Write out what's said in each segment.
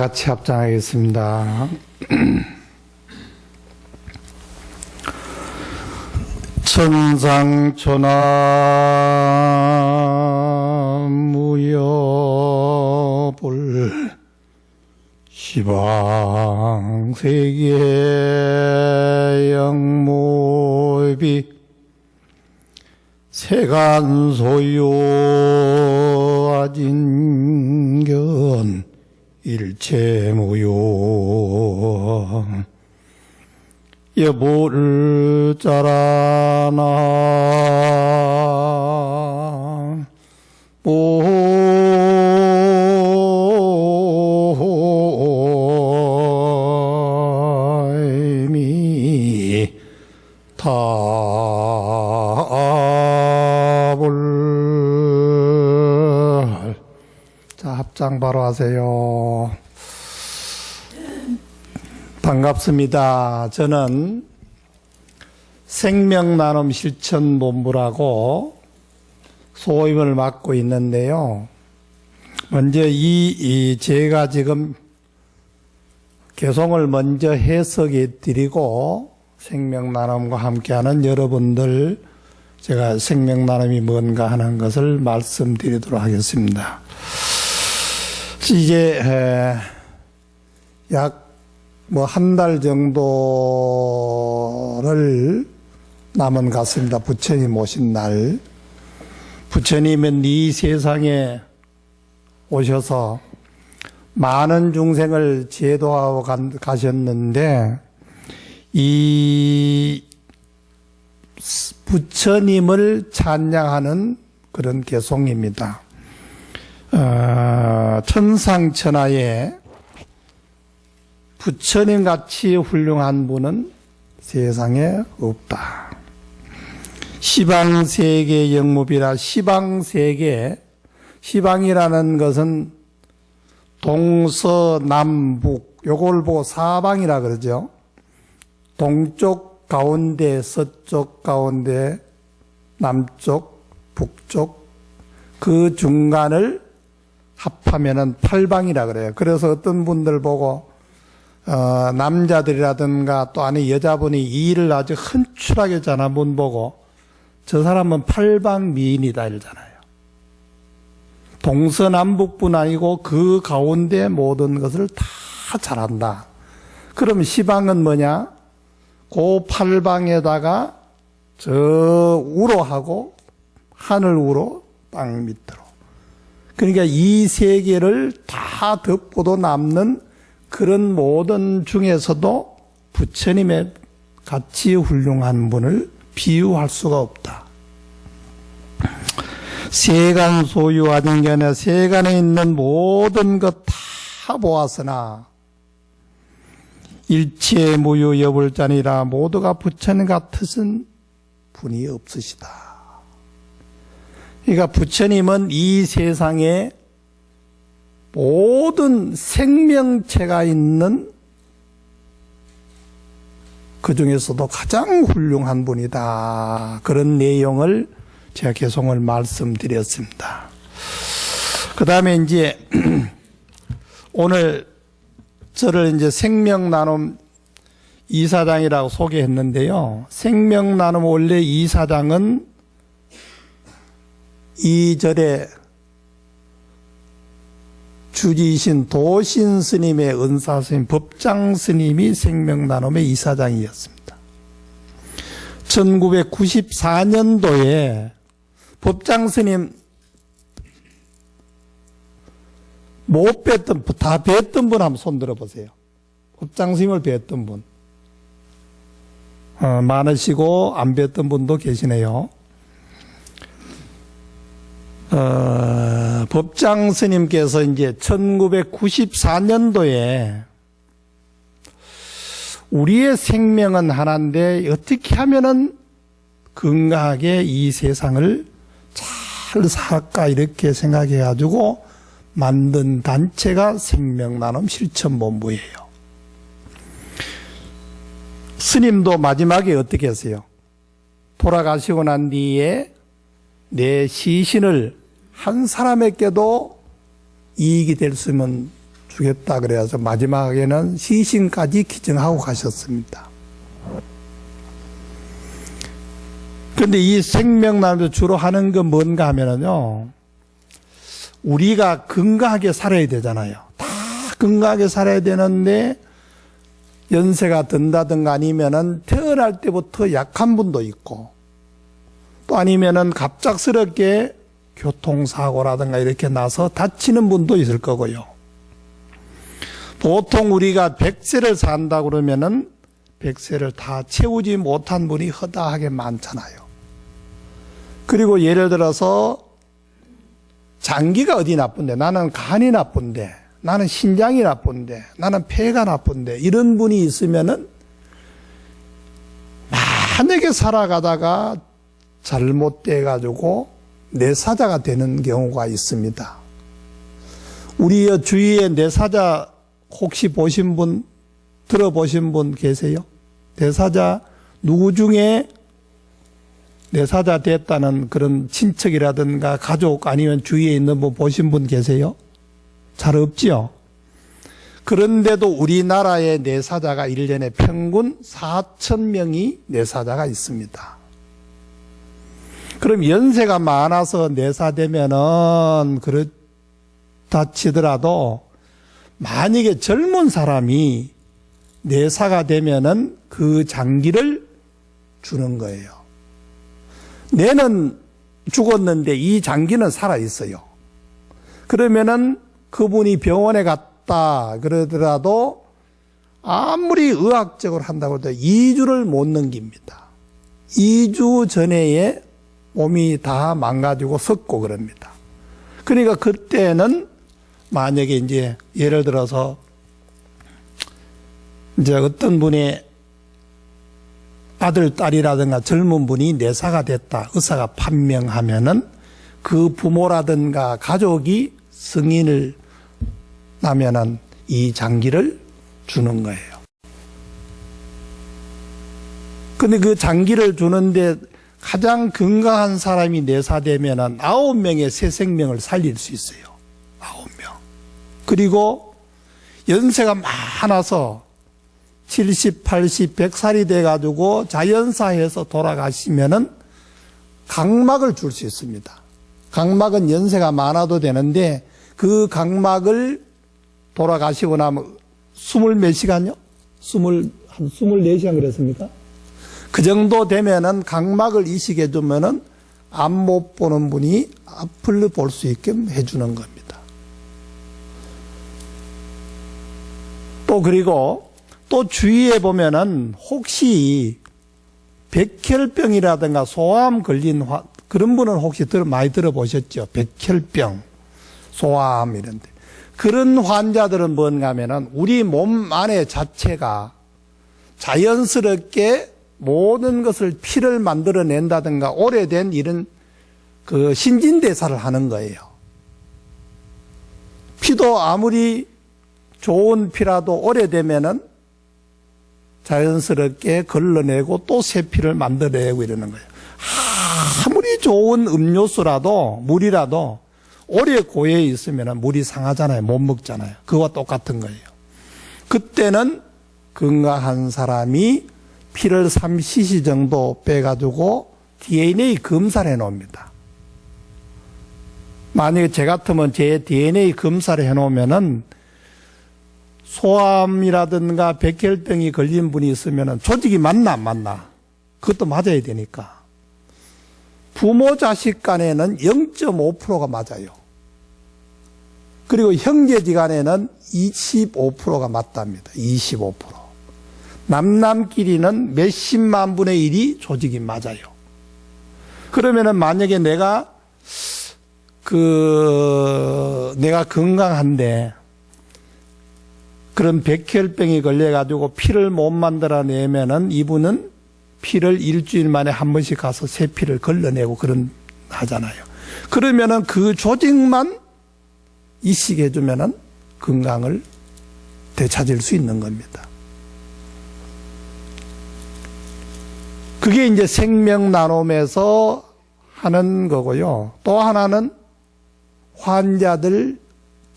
같이 합장하겠습니다. 천상천하 무여불 시방세계 영무비 세간소유 아진견 일체무효 여보를 짜라나 모임이 답을 자 합장 바로 하세요. 반갑습니다. 저는 생명나눔 실천본부라고 소임을 맡고 있는데요. 먼저 제가 지금 개송을 먼저 해석해 드리고 생명나눔과 함께하는 여러분들 제가 생명나눔이 뭔가 하는 것을 말씀드리도록 하겠습니다. 이제 약 한 달 정도를 남은 것 같습니다. 부처님 오신 날. 부처님은 이 세상에 오셔서 많은 중생을 제도하고 가셨는데 이 부처님을 찬양하는 그런 개송입니다. 천상천하에 부처님같이 훌륭한 분은 세상에 없다. 시방세계 영무비라 시방세계, 시방이라는 것은 동서남북, 요걸 보고 사방이라 그러죠. 동쪽 가운데, 서쪽 가운데, 남쪽, 북쪽, 그 중간을 합하면은 팔방이라 그래요. 그래서 어떤 분들 보고 남자들이라든가 또 안에 여자분이 일을 아주 헌출하게 하잖아. 문 보고 저 사람은 팔방미인이다 이러잖아요. 동서남북뿐 아니고 그 가운데 모든 것을 다 잘한다. 그럼 시방은 뭐냐? 그 팔방에다가 저 우로하고 하늘 우로 땅 밑으로. 그러니까 이 세계를 다 덮고도 남는 그런 모든 중에서도 부처님의 같이 훌륭한 분을 비유할 수가 없다. 세간 소유하는 게 아니라 세간에 있는 모든 것 다 보았으나 일체 무유 여불자니라 모두가 부처님 같으신 분이 없으시다. 그러니까 부처님은 이 세상에 모든 생명체가 있는 그 중에서도 가장 훌륭한 분이다. 그런 내용을 제가 개송을 말씀드렸습니다. 그 다음에 이제 오늘 저를 이제 생명나눔 이사장이라고 소개했는데요. 생명나눔 원래 이사장은 이 절에 주지이신 도신 스님의 은사 스님, 법장 스님이 생명나눔의 이사장이었습니다. 1994년도에 법장 스님 못 뵀던, 다 뵀던 분 한번 손 들어보세요. 법장 스님을 뵀던 분. 많으시고 안 뵀던 분도 계시네요. 법장 스님께서 이제 1994년도에 우리의 생명은 하나인데 어떻게 하면은 건강하게 이 세상을 잘 살까 이렇게 생각해 가지고 만든 단체가 생명나눔 실천본부예요. 스님도 마지막에 어떻게 했어요? 돌아가시고 난 뒤에 내 시신을 한 사람에게도 이익이 될 수 있으면 주겠다 그래서 마지막에는 시신까지 기증하고 가셨습니다. 그런데 이 생명나눔에서 주로 하는 건 뭔가 하면은요, 우리가 건강하게 살아야 되잖아요. 다 건강하게 살아야 되는데 연세가 든다든가 아니면은 태어날 때부터 약한 분도 있고, 또 아니면은 갑작스럽게 교통사고라든가 이렇게 나서 다치는 분도 있을 거고요. 보통 우리가 100세를 산다 그러면은 100세를 다 채우지 못한 분이 허다하게 많잖아요. 그리고 예를 들어서 장기가 어디 나쁜데, 나는 간이 나쁜데, 나는 신장이 나쁜데, 나는 폐가 나쁜데, 이런 분이 있으면은 만약에 살아가다가 잘못돼가지고 뇌사자가 되는 경우가 있습니다. 우리 주위에 뇌사자 혹시 보신 분, 들어보신 분 계세요? 뇌사자, 누구 중에 뇌사자 됐다는 그런 친척이라든가 가족 아니면 주위에 있는 분 보신 분 계세요? 잘 없지요? 그런데도 우리나라의 뇌사자가 1년에 평균 4,000명이 뇌사자가 있습니다. 그럼 연세가 많아서 뇌사되면은 그렇다 치더라도 만약에 젊은 사람이 뇌사가 되면은 그 장기를 주는 거예요. 뇌는 죽었는데 이 장기는 살아있어요. 그러면은 그분이 병원에 갔다 그러더라도 아무리 의학적으로 한다고 해도 2주를 못 넘깁니다. 2주 전에 몸이 다 망가지고 썩고 그럽니다. 그러니까 그때는 만약에 이제 예를 들어서 이제 어떤 분의 아들, 딸이라든가 젊은 분이 뇌사가 됐다, 의사가 판명하면은 그 부모라든가 가족이 승인을 나면은 이 장기를 주는 거예요. 근데 그 장기를 주는데 가장 건강한 사람이 뇌사되면은 9명의 새 생명을 살릴 수 있어요. 9명. 그리고 연세가 많아서 70, 80, 100살이 돼가지고 자연사에서 돌아가시면은 각막을 줄 수 있습니다. 각막은 연세가 많아도 되는데 그 각막을 돌아가시고 나면 20몇 시간요? 한 24시간 그랬습니까? 그 정도 되면은 각막을 이식해 주면은 앞 못 보는 분이 앞을 볼 수 있게 해주는 겁니다. 또 그리고 또 주위에 보면은 혹시 백혈병이라든가 소암 걸린 그런 분은 혹시 많이 들어보셨죠? 백혈병, 소암 이런데. 그런 환자들은 뭔가 하면은 우리 몸 안에 자체가 자연스럽게 모든 것을 피를 만들어낸다든가 오래된 이런 그 신진대사를 하는 거예요. 피도 아무리 좋은 피라도 오래되면은 자연스럽게 걸러내고 또 새 피를 만들어내고 이러는 거예요. 아무리 좋은 음료수라도 물이라도 오래 고에 있으면 물이 상하잖아요. 못 먹잖아요. 그거와 똑같은 거예요. 그때는 건강한 사람이 피를 3cc 정도 빼가지고 DNA 검사를 해놓습니다. 만약에 제 같으면 제 DNA 검사를 해놓으면은 소암이라든가 백혈병이 걸린 분이 있으면 조직이 맞나 안 맞나? 그것도 맞아야 되니까. 부모 자식 간에는 0.5%가 맞아요. 그리고 형제지간에는 25%가 맞답니다. 25%. 남남끼리는 몇십만 분의 1이 조직이 맞아요. 그러면은 만약에 내가 건강한데 그런 백혈병이 걸려가지고 피를 못 만들어내면은 이분은 피를 일주일 만에 한 번씩 가서 새 피를 걸러내고 하잖아요. 그러면은 그 조직만 이식해주면은 건강을 되찾을 수 있는 겁니다. 그게 이제 생명 나눔에서 하는 거고요. 또 하나는 환자들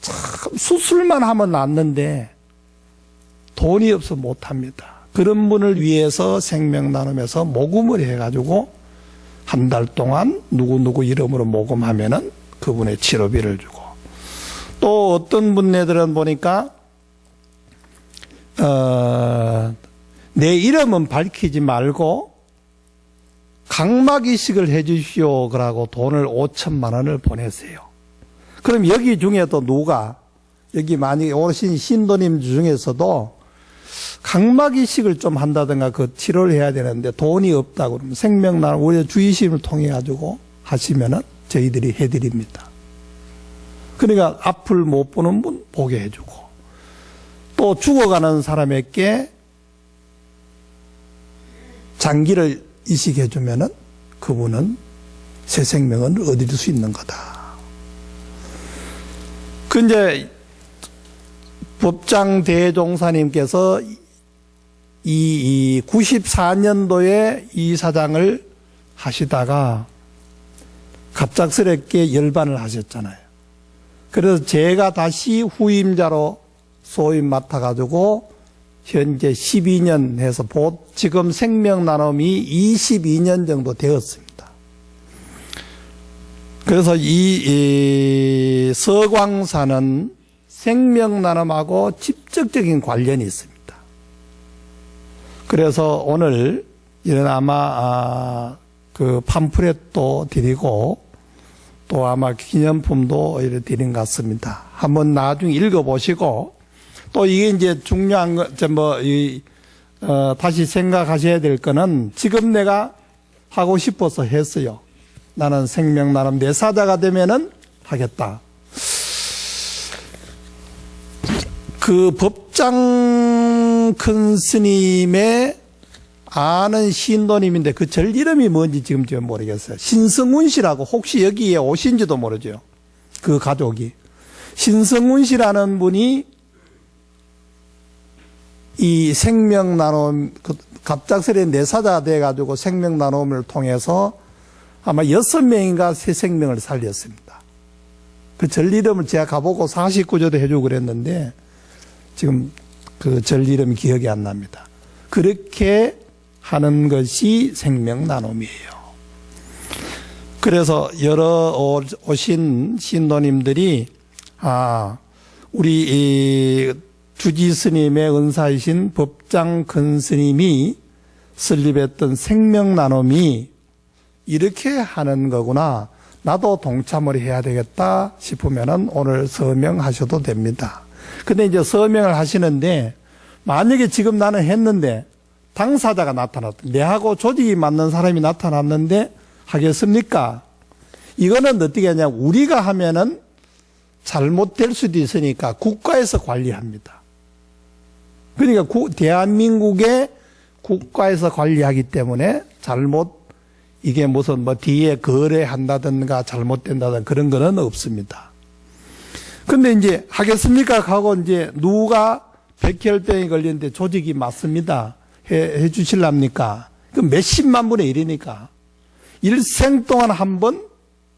참 참 수술만 하면 낫는데 돈이 없어 못합니다. 그런 분을 위해서 생명 나눔에서 모금을 해가지고 한 달 동안 누구누구 이름으로 모금하면은 그분의 치료비를 주고, 또 어떤 분네들은 보니까 내 이름은 밝히지 말고 각막 이식을 해 주시오 그러고 돈을 5천만 원을 보내세요. 그럼 여기 중에도 누가, 여기 만약에 오신 신도님 중에서도 각막 이식을 좀 한다든가 그 치료를 해야 되는데 돈이 없다고 그러면 생명나눔 우리 주의심을 통해 가지고 하시면은 저희들이 해드립니다. 그러니까 앞을 못 보는 분 보게 해주고, 또 죽어가는 사람에게 장기를 이식해주면은 그분은 새 생명을 얻을 수 있는 거다. 그 이제 법장 대종사님께서 이 94년도에 이 사장을 하시다가 갑작스럽게 열반을 하셨잖아요. 그래서 제가 다시 후임자로 소임 맡아가지고 현재 12년 해서 지금 생명나눔이 22년 정도 되었습니다. 그래서 이 서광사는 생명나눔하고 직접적인 관련이 있습니다. 그래서 오늘 이런 아마 그 팜프렛도 드리고 또 아마 기념품도 이렇게 드린 것 같습니다. 한번 나중에 읽어보시고, 또 이게 이제 중요한 거, 다시 생각하셔야 될 거는 지금 내가 하고 싶어서 했어요. 나는 생명나눔 내 사자가 되면은 하겠다. 그 법장 큰 스님의 아는 신도님인데 그 절 이름이 뭔지 지금 모르겠어요. 신성훈 씨라고, 혹시 여기에 오신지도 모르죠. 그 가족이. 신성훈 씨라는 분이 이 생명나눔, 갑작스레 내사자가 돼가지고 생명나눔을 통해서 아마 6명인가 새 생명을 살렸습니다. 그 절 이름을 제가 가보고 49조도 해주고 그랬는데 지금 그 절 이름이 기억이 안 납니다. 그렇게 하는 것이 생명나눔이에요. 그래서 여러 오신 신도님들이 우리 이 주지 스님의 은사이신 법장 큰 스님이 설립했던 생명나눔이 이렇게 하는 거구나, 나도 동참을 해야 되겠다 싶으면은 오늘 서명하셔도 됩니다. 근데 이제 서명을 하시는데 만약에 지금 나는 했는데 당사자가 나타났다, 내하고 조직이 맞는 사람이 나타났는데 하겠습니까? 이거는 어떻게 하냐, 우리가 하면은 잘못될 수도 있으니까 국가에서 관리합니다. 그러니까 대한민국의 국가에서 관리하기 때문에 이게 무슨 뒤에 거래한다든가 잘못된다든가 그런 거는 없습니다. 근데 이제 하겠습니까? 하고 이제 누가 백혈병이 걸리는데 조직이 맞습니다. 해 주실랍니까? 그 몇십만 분의 일이니까. 일생 동안 한 번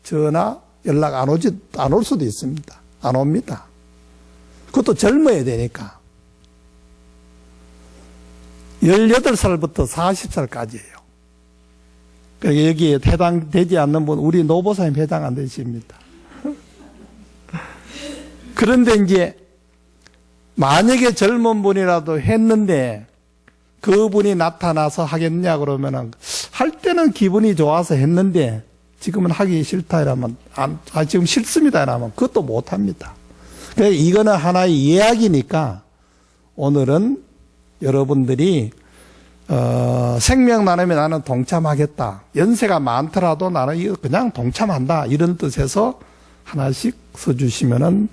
전화, 연락 안 올 수도 있습니다. 안 옵니다. 그것도 젊어야 되니까. 18살부터 40살까지예요. 그러니까 여기에 해당되지 않는 분, 우리 노보사님 해당 안 되십니다. 그런데 이제 만약에 젊은 분이라도 했는데 그분이 나타나서 하겠냐 그러면은 할 때는 기분이 좋아서 했는데 지금은 하기 싫다 이러면 지금 싫습니다 이러면 그것도 못 합니다. 그래서 이거는 하나의 이야기니까 오늘은 여러분들이 생명나눔에 나는 동참하겠다, 연세가 많더라도 나는 이거 그냥 동참한다, 이런 뜻에서 하나씩 써주시면은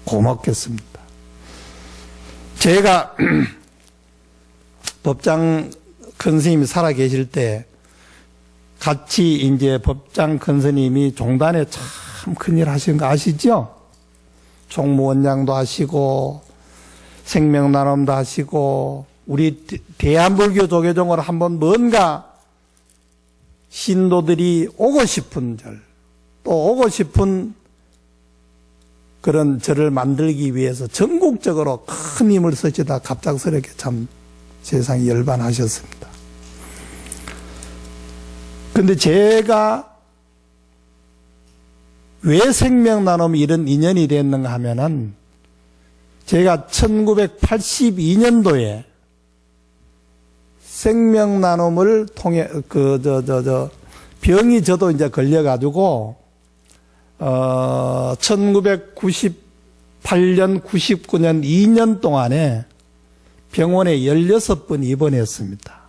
고맙겠습니다. 제가 법장 큰 스님이 살아 계실 때 같이 이제 법장 큰 스님이 종단에 참 큰일 하신 거 아시죠? 총무원장도 하시고 생명나눔도 하시고 우리 대한불교 조계종을 한번 뭔가 신도들이 오고 싶은 절, 또 오고 싶은 그런 저를 만들기 위해서 전국적으로 큰 힘을 쓰시다 갑작스럽게 참 세상이 열반하셨습니다. 근데 제가 왜 생명나눔이 이런 인연이 됐는가 하면은 제가 1982년도에 생명나눔을 통해 병이 저도 이제 걸려가지고 1998년, 99년 2년 동안에 병원에 16번 입원했습니다.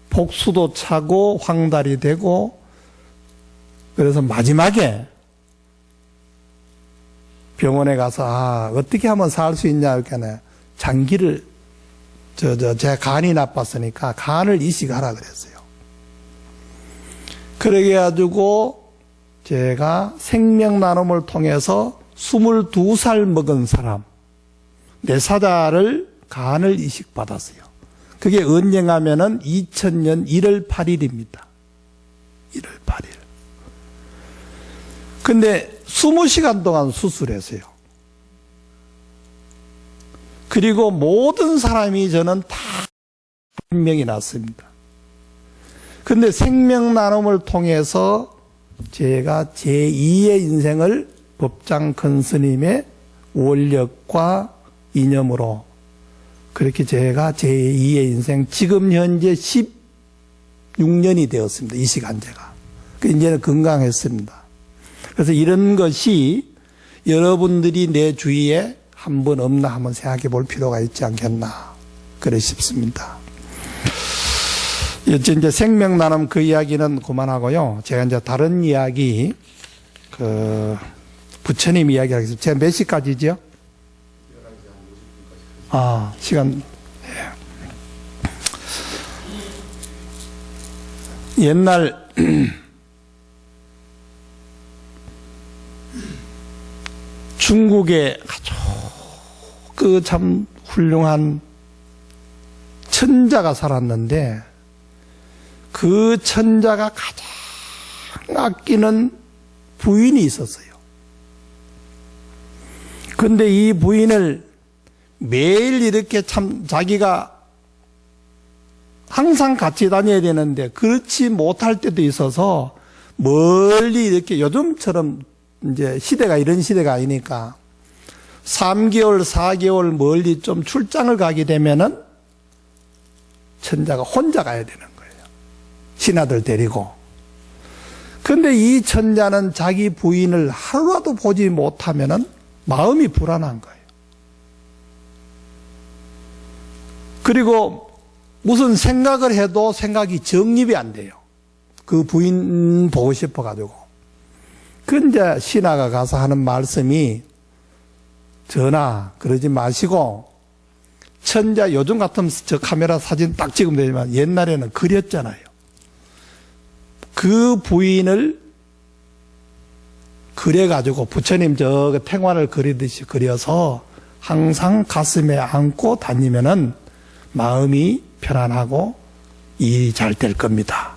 복수도 차고 황달이 되고 그래서 마지막에 병원에 가서 어떻게 하면 살 수 있냐 이렇게 장기를 제 간이 나빴으니까 간을 이식하라 그랬어요. 그러게 가지고 제가 생명나눔을 통해서 22살 먹은 사람, 내 사자를 간을 이식받았어요. 그게 언젠가면은 2000년 1월 8일입니다. 1월 8일. 근데 20시간 동안 수술했어요. 그리고 모든 사람이 저는 다 생명이 났습니다. 근데 생명나눔을 통해서 제가 제2의 인생을 법장 큰 스님의 원력과 이념으로 그렇게 제가 제2의 인생 지금 현재 16년이 되었습니다. 이 시간 제가. 이제는 건강했습니다. 그래서 이런 것이 여러분들이 내 주위에 한 번 없나 한번 생각해 볼 필요가 있지 않겠나 그래 싶습니다. 이제 생명나눔 그 이야기는 그만하고요. 제가 이제 다른 이야기 부처님 이야기 하겠습니다. 제가 몇 시까지죠? 시간. 옛날 중국에 아주 참 훌륭한 천자가 살았는데 그 천자가 가장 아끼는 부인이 있었어요. 그런데 이 부인을 매일 이렇게 참 자기가 항상 같이 다녀야 되는데 그렇지 못할 때도 있어서 멀리 이렇게 요즘처럼 이제 시대가 이런 시대가 아니니까 3개월, 4개월 멀리 좀 출장을 가게 되면은 천자가 혼자 가야 되는 거예요. 신하들 데리고. 근데 이 천자는 자기 부인을 하루라도 보지 못하면은 마음이 불안한 거예요. 그리고 무슨 생각을 해도 생각이 정립이 안 돼요. 그 부인 보고 싶어가지고. 근데 신하가 가서 하는 말씀이 전하 그러지 마시고 천자 요즘 같으면 저 카메라 사진 딱 찍으면 되지만 옛날에는 그렸잖아요. 그 부인을 그려가지고 부처님 저 탱화를 그리듯이 그려서 항상 가슴에 안고 다니면은 마음이 편안하고 일이 잘 될 겁니다.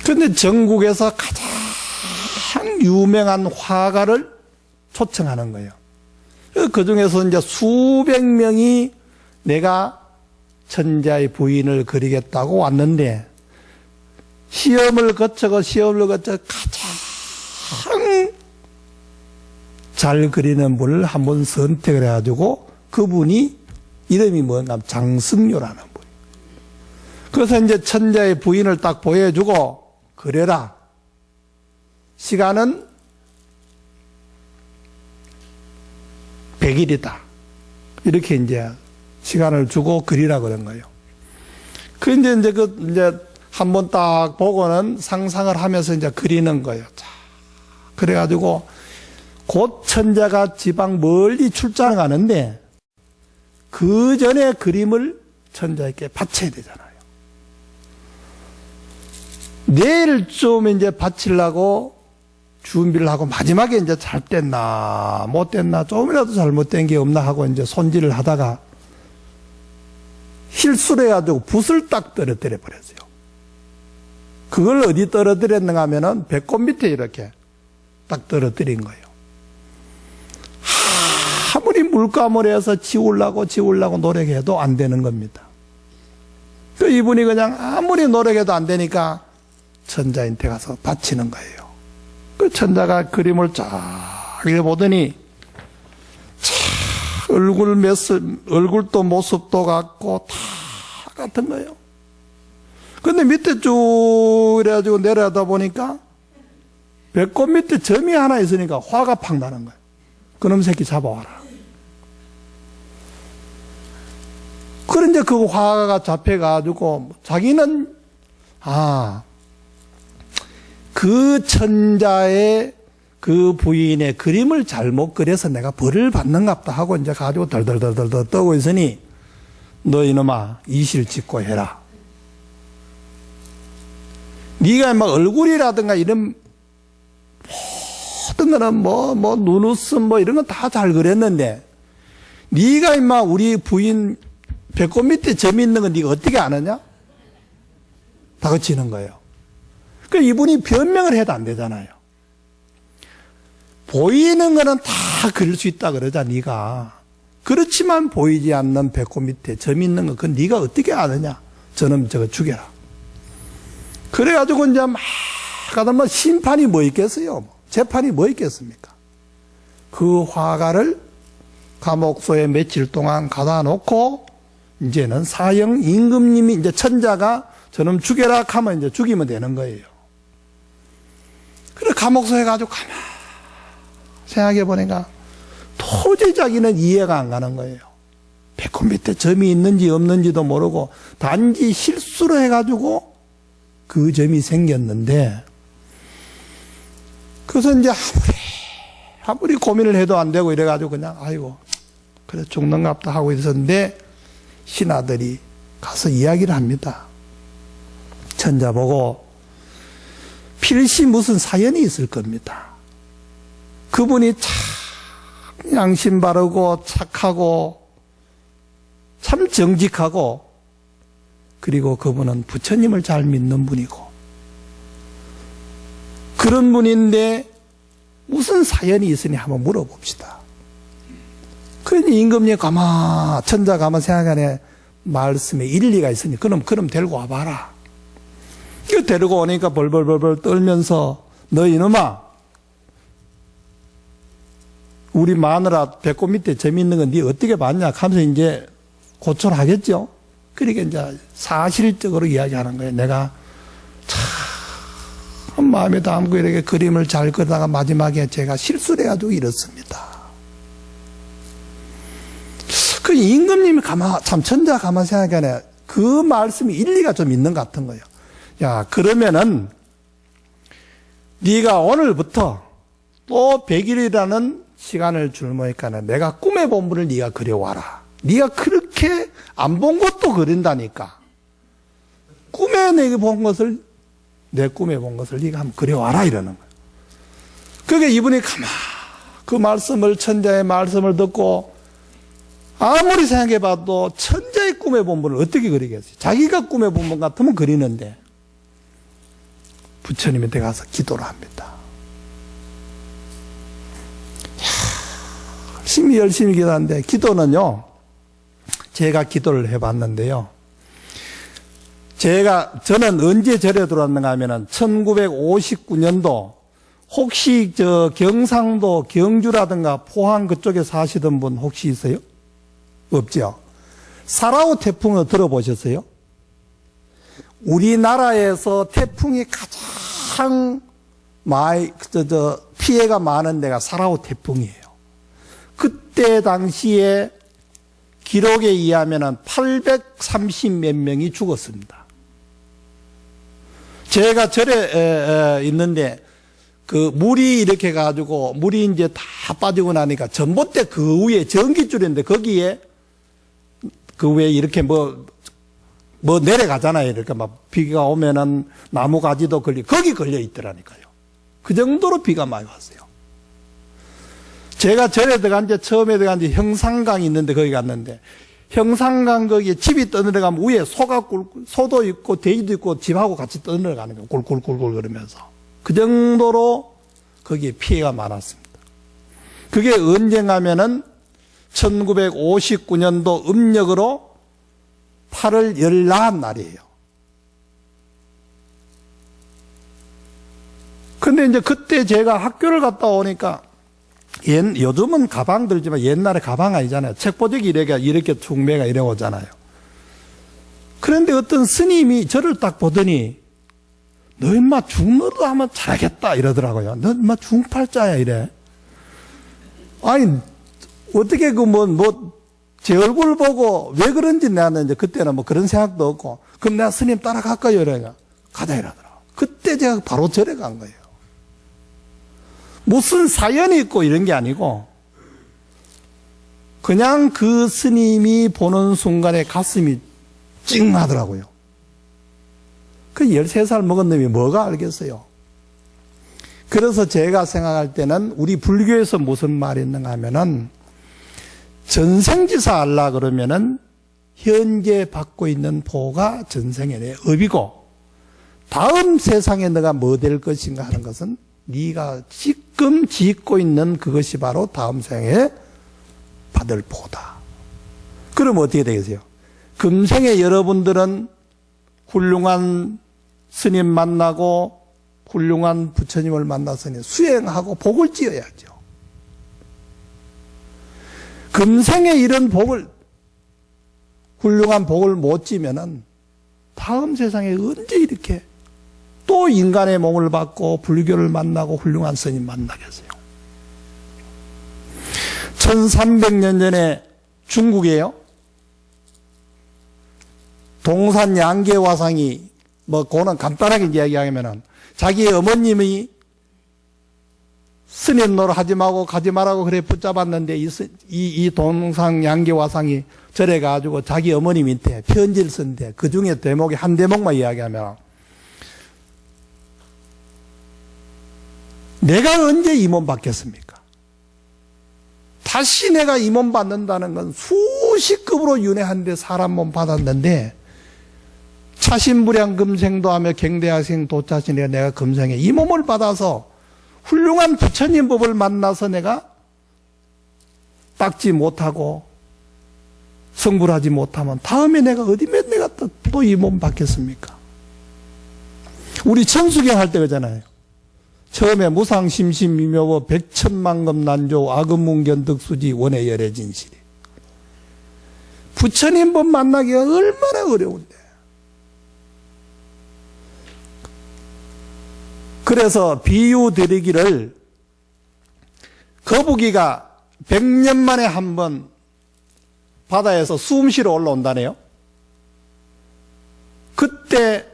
그런데 전국에서 가장 유명한 화가를 초청하는 거예요. 그 중에서 이제 수백 명이 내가 천자의 부인을 그리겠다고 왔는데 시험을 거쳐 가장 잘 그리는 분을 한번 선택을 해가지고 그분이 이름이 뭔가 장승료라는 분이에요. 그래서 이제 천자의 부인을 딱 보여주고 그려라. 시간은 100일이다. 이렇게 이제 시간을 주고 그리라 그런 거예요. 이제 한번 딱 보고는 상상을 하면서 이제 그리는 거예요. 자, 그래가지고 곧 천자가 지방 멀리 출장을 가는데 그 전에 그림을 천자에게 바쳐야 되잖아요. 내일 좀 이제 바치려고 준비를 하고 마지막에 이제 잘 됐나 못 됐나 조금이라도 잘못된 게 없나 하고 이제 손질을 하다가 실수를 해가지고 붓을 딱 떨어뜨려 버렸어요. 그걸 어디 떨어뜨렸는가 하면은 배꼽 밑에 이렇게 딱 떨어뜨린 거예요. 아무리 물감을 해서 지우려고 노력해도 안 되는 겁니다. 그 이분이 그냥 아무리 노력해도 안 되니까 천자한테 가서 바치는 거예요. 그 천자가 그림을 쫙 보더니 얼굴도 모습도 같고 다 같은 거예요. 근데 밑에 쭉 이래가지고 내려가다 보니까 배꼽 밑에 점이 하나 있으니까 화가 팍 나는 거예요. 그놈 새끼 잡아와라. 그런 이제 그 화가 잡혀가지고 자기는 그 천자의 그 부인의 그림을 잘못 그려서 내가 벌을 받는갑다 하고 이제 가지고 덜덜덜덜 떠고 있으니 너 이놈아 이실 짓고 해라. 네가 막 얼굴이라든가 이런 모든 거는 뭐 눈웃음 이런 건 다 잘 그렸는데 네가 임마 우리 부인 배꼽 밑에 점이 있는 건 네가 어떻게 아느냐? 다 그치는 거예요. 그 이분이 변명을 해도 안 되잖아요. 보이는 거는 다 그릴 수 있다 그러자 네가. 그렇지만 보이지 않는 배꼽 밑에 점이 있는 거 그건 네가 어떻게 아느냐? 저놈 저거 죽여라. 그래가지고 이제 막 가다 뭐 심판이 뭐 있겠어요? 재판이 뭐 있겠습니까? 그 화가를 감옥소에 며칠 동안 가다 놓고 이제는 사형 임금님이 이제 천자가 저놈 죽여라 하면 이제 죽이면 되는 거예요. 그래 감옥소에 가지고 가만 생각해 보니까 도저히 자기는 이해가 안 가는 거예요. 배꼽 밑에 점이 있는지 없는지도 모르고 단지 실수로 해가지고 그 점이 생겼는데 그래서 이제 아무리 고민을 해도 안 되고 이래가지고 그냥 아이고 그래 죽는갑다 하고 있었는데 신하들이 가서 이야기를 합니다. 천자 보고 필시 무슨 사연이 있을 겁니다. 그분이 참 양심 바르고 착하고 참 정직하고 그리고 그분은 부처님을 잘 믿는 분이고 그런 분인데 무슨 사연이 있으니 한번 물어봅시다. 그러니 임금님 천자 가만 생각하네 말씀에 일리가 있으니 그럼 데리고 와봐라. 그 데리고 오니까 벌벌 떨면서 너 이놈아 우리 마누라 배꼽 밑에 점 있는 건 네 어떻게 봤냐 하면서 이제 고초하겠죠. 그러니까 이제 사실적으로 이야기하는 거예요. 내가 참 마음에 담고 이렇게 그림을 잘 그리다가 마지막에 제가 실수를 해가지고 이렇습니다. 그 임금님이 참 천자 가만 생각하네. 그 말씀이 일리가 좀 있는 것 같은 거예요. 야, 그러면은 네가 오늘부터 또 100일이라는 시간을 줄 모니까 내가 꿈의 본문을 네가 그려와라. 네가 그렇게 안 본 것도 그린다니까. 내 꿈에 본 것을 네가 한번 그려와라 이러는 거예요. 그게 이분이 그 말씀을 천자의 말씀을 듣고 아무리 생각해봐도 천자의 꿈의 본문을 어떻게 그리겠어요? 자기가 꿈의 본문 같으면 그리는데 부처님한테 가서 기도를 합니다. 열심히 기도하는데 기도는요. 제가 기도를 해봤는데요. 저는 언제 절에 들어왔는가 하면은 1959년도 혹시 경상도 경주라든가 포항 그쪽에 사시던 분 혹시 있어요? 없죠. 사라오 태풍을 들어보셨어요? 우리나라에서 태풍이 가장 피해가 많은 데가 사라오 태풍이에요. 그때 당시에 기록에 의하면 830 몇 명이 죽었습니다. 제가 절에 있는데 그 물이 이렇게 가지고 물이 이제 다 빠지고 나니까 전봇대 그 위에 전기줄인데 거기에 그 위에 이렇게 뭐 내려가잖아요. 이렇게 막 비가 오면은 나무 가지도 거기 걸려 있더라니까요. 그 정도로 비가 많이 왔어요. 제가 절에 처음에 들어간 데 형산강이 있는데 거기 갔는데 형산강 거기에 집이 떠내려가면 위에 소도 있고 돼지도 있고 집하고 같이 떠내려가는 거예요. 굴굴굴굴 그러면서. 그 정도로 거기에 피해가 많았습니다. 그게 언젠가면은 1959년도 음력으로 8월 14 날이에요. 근데 이제 그때 제가 학교를 갔다 오니까 요즘은 가방 들지만 옛날에 가방 아니잖아요. 책보적이 이렇게 중매가 이래 오잖아요. 그런데 어떤 스님이 저를 딱 보더니 너 인마 중노도 하면 잘하겠다 이러더라고요. 너 인마 중팔자야 이래. 아니 어떻게 제 얼굴 보고 왜 그런지 나는 이제 그때는 뭐 그런 생각도 없고 그럼 내가 스님 따라갈까요? 이래가 가자 이러더라고. 그때 제가 바로 절에 간 거예요. 무슨 사연이 있고 이런 게 아니고 그냥 그 스님이 보는 순간에 가슴이 찡하더라고요. 그 13살 먹은 놈이 뭐가 알겠어요. 그래서 제가 생각할 때는 우리 불교에서 무슨 말이 있는가 하면은 전생지사 알라 그러면은 현재 받고 있는 보가 전생의 내 업이고 다음 세상에 너가 뭐 될 것인가 하는 것은 네가 지금 짓고 있는 그것이 바로 다음 생에 받을 보다. 그럼 어떻게 되겠어요? 금생에 여러분들은 훌륭한 스님 만나고 훌륭한 부처님을 만나서 수행하고 복을 지어야죠. 금생에 이런 훌륭한 복을 못 지면은 다음 세상에 언제 이렇게 또 인간의 몸을 받고 불교를 만나고 훌륭한 스님 만나겠어요. 1300년 전에 중국에요. 동산 양계화상이 그거는 간단하게 이야기하면은 자기 어머님이 스님 노릇 하지 말고 가지 말라고 그래 붙잡았는데 이 동산 양계화상이 절에 가지고 자기 어머님한테 편지를 썼는데 그 중에 대목이 한 대목만 이야기하면 내가 언제 이 몸 받겠습니까? 다시 내가 이 몸 받는다는 건 수십급으로 윤회한데 사람 몸 받았는데 차신불량 금생도 하며 갱대하생 도차신에 내가 금생에 이 몸을 받아서 훌륭한 부처님 법을 만나서 내가 닦지 못하고 성불하지 못하면 다음에 내가 어디면 내가 또 이 몸 받겠습니까? 우리 천수경 할 때 그러잖아요. 처음에 무상심심미묘 백천만금 난조 아금문견 득수지 원의 열애 진실이. 부처님 법 만나기가 얼마나 어려운데. 그래서 비유 드리기를 거북이가 100년 만에 한 번 바다에서 숨 쉬러 올라온다네요. 그때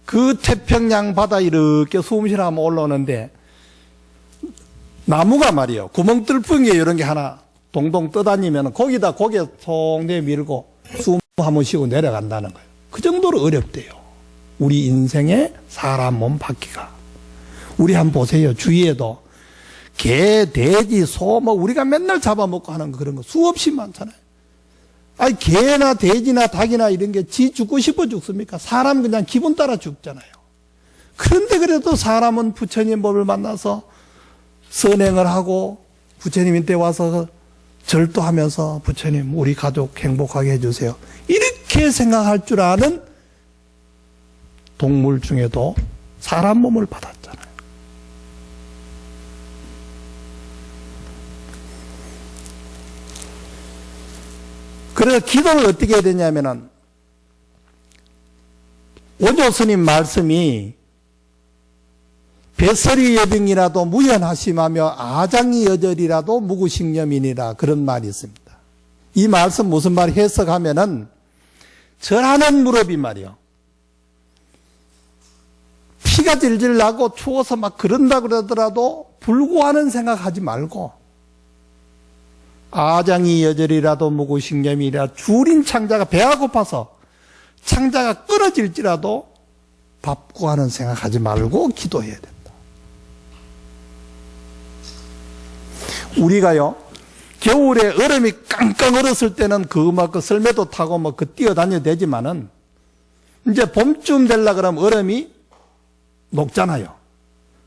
그 태평양 바다 이렇게 숨 쉬러 하면 올라오는데 나무가 말이에요. 구멍 뚫은 게 이런 게 하나 동동 떠다니면 거기다 고개 통 내밀고 숨 한번 쉬고 내려간다는 거예요. 그 정도로 어렵대요. 우리 인생에 사람 몸 받기가. 우리 한번 보세요. 주위에도 개, 돼지, 소 우리가 맨날 잡아먹고 하는 거 그런 거 수없이 많잖아요. 아니 개나 돼지나 닭이나 이런 게 지 죽고 싶어 죽습니까? 사람 그냥 기분 따라 죽잖아요. 그런데 그래도 사람은 부처님 법을 만나서 선행을 하고 부처님한테 와서 절도하면서 부처님 우리 가족 행복하게 해주세요. 이렇게 생각할 줄 아는 동물 중에도 사람 몸을 받았잖아요. 그래서 기도를 어떻게 해야 되냐면은 오조 스님 말씀이 뱃서리 여병이라도 무현하심하며 아장이 여절이라도 무구식념이니라 그런 말이 있습니다. 이 말씀 무슨 말 해석하면은 절하는 무릎이 말이요. 피가 질질 나고 추워서 막 그런다 그러더라도 불구하는 생각하지 말고 아장이 여절이라도 무구식념이라 줄인 창자가 배가 고파서 창자가 끊어질지라도 밥 구하는 생각하지 말고 기도해야 된다. 우리가요 겨울에 얼음이 깡깡 얼었을 때는 그 썰매도 타고 뛰어다녀야 되지만은 이제 봄쯤 되려 그러면 얼음이 녹잖아요.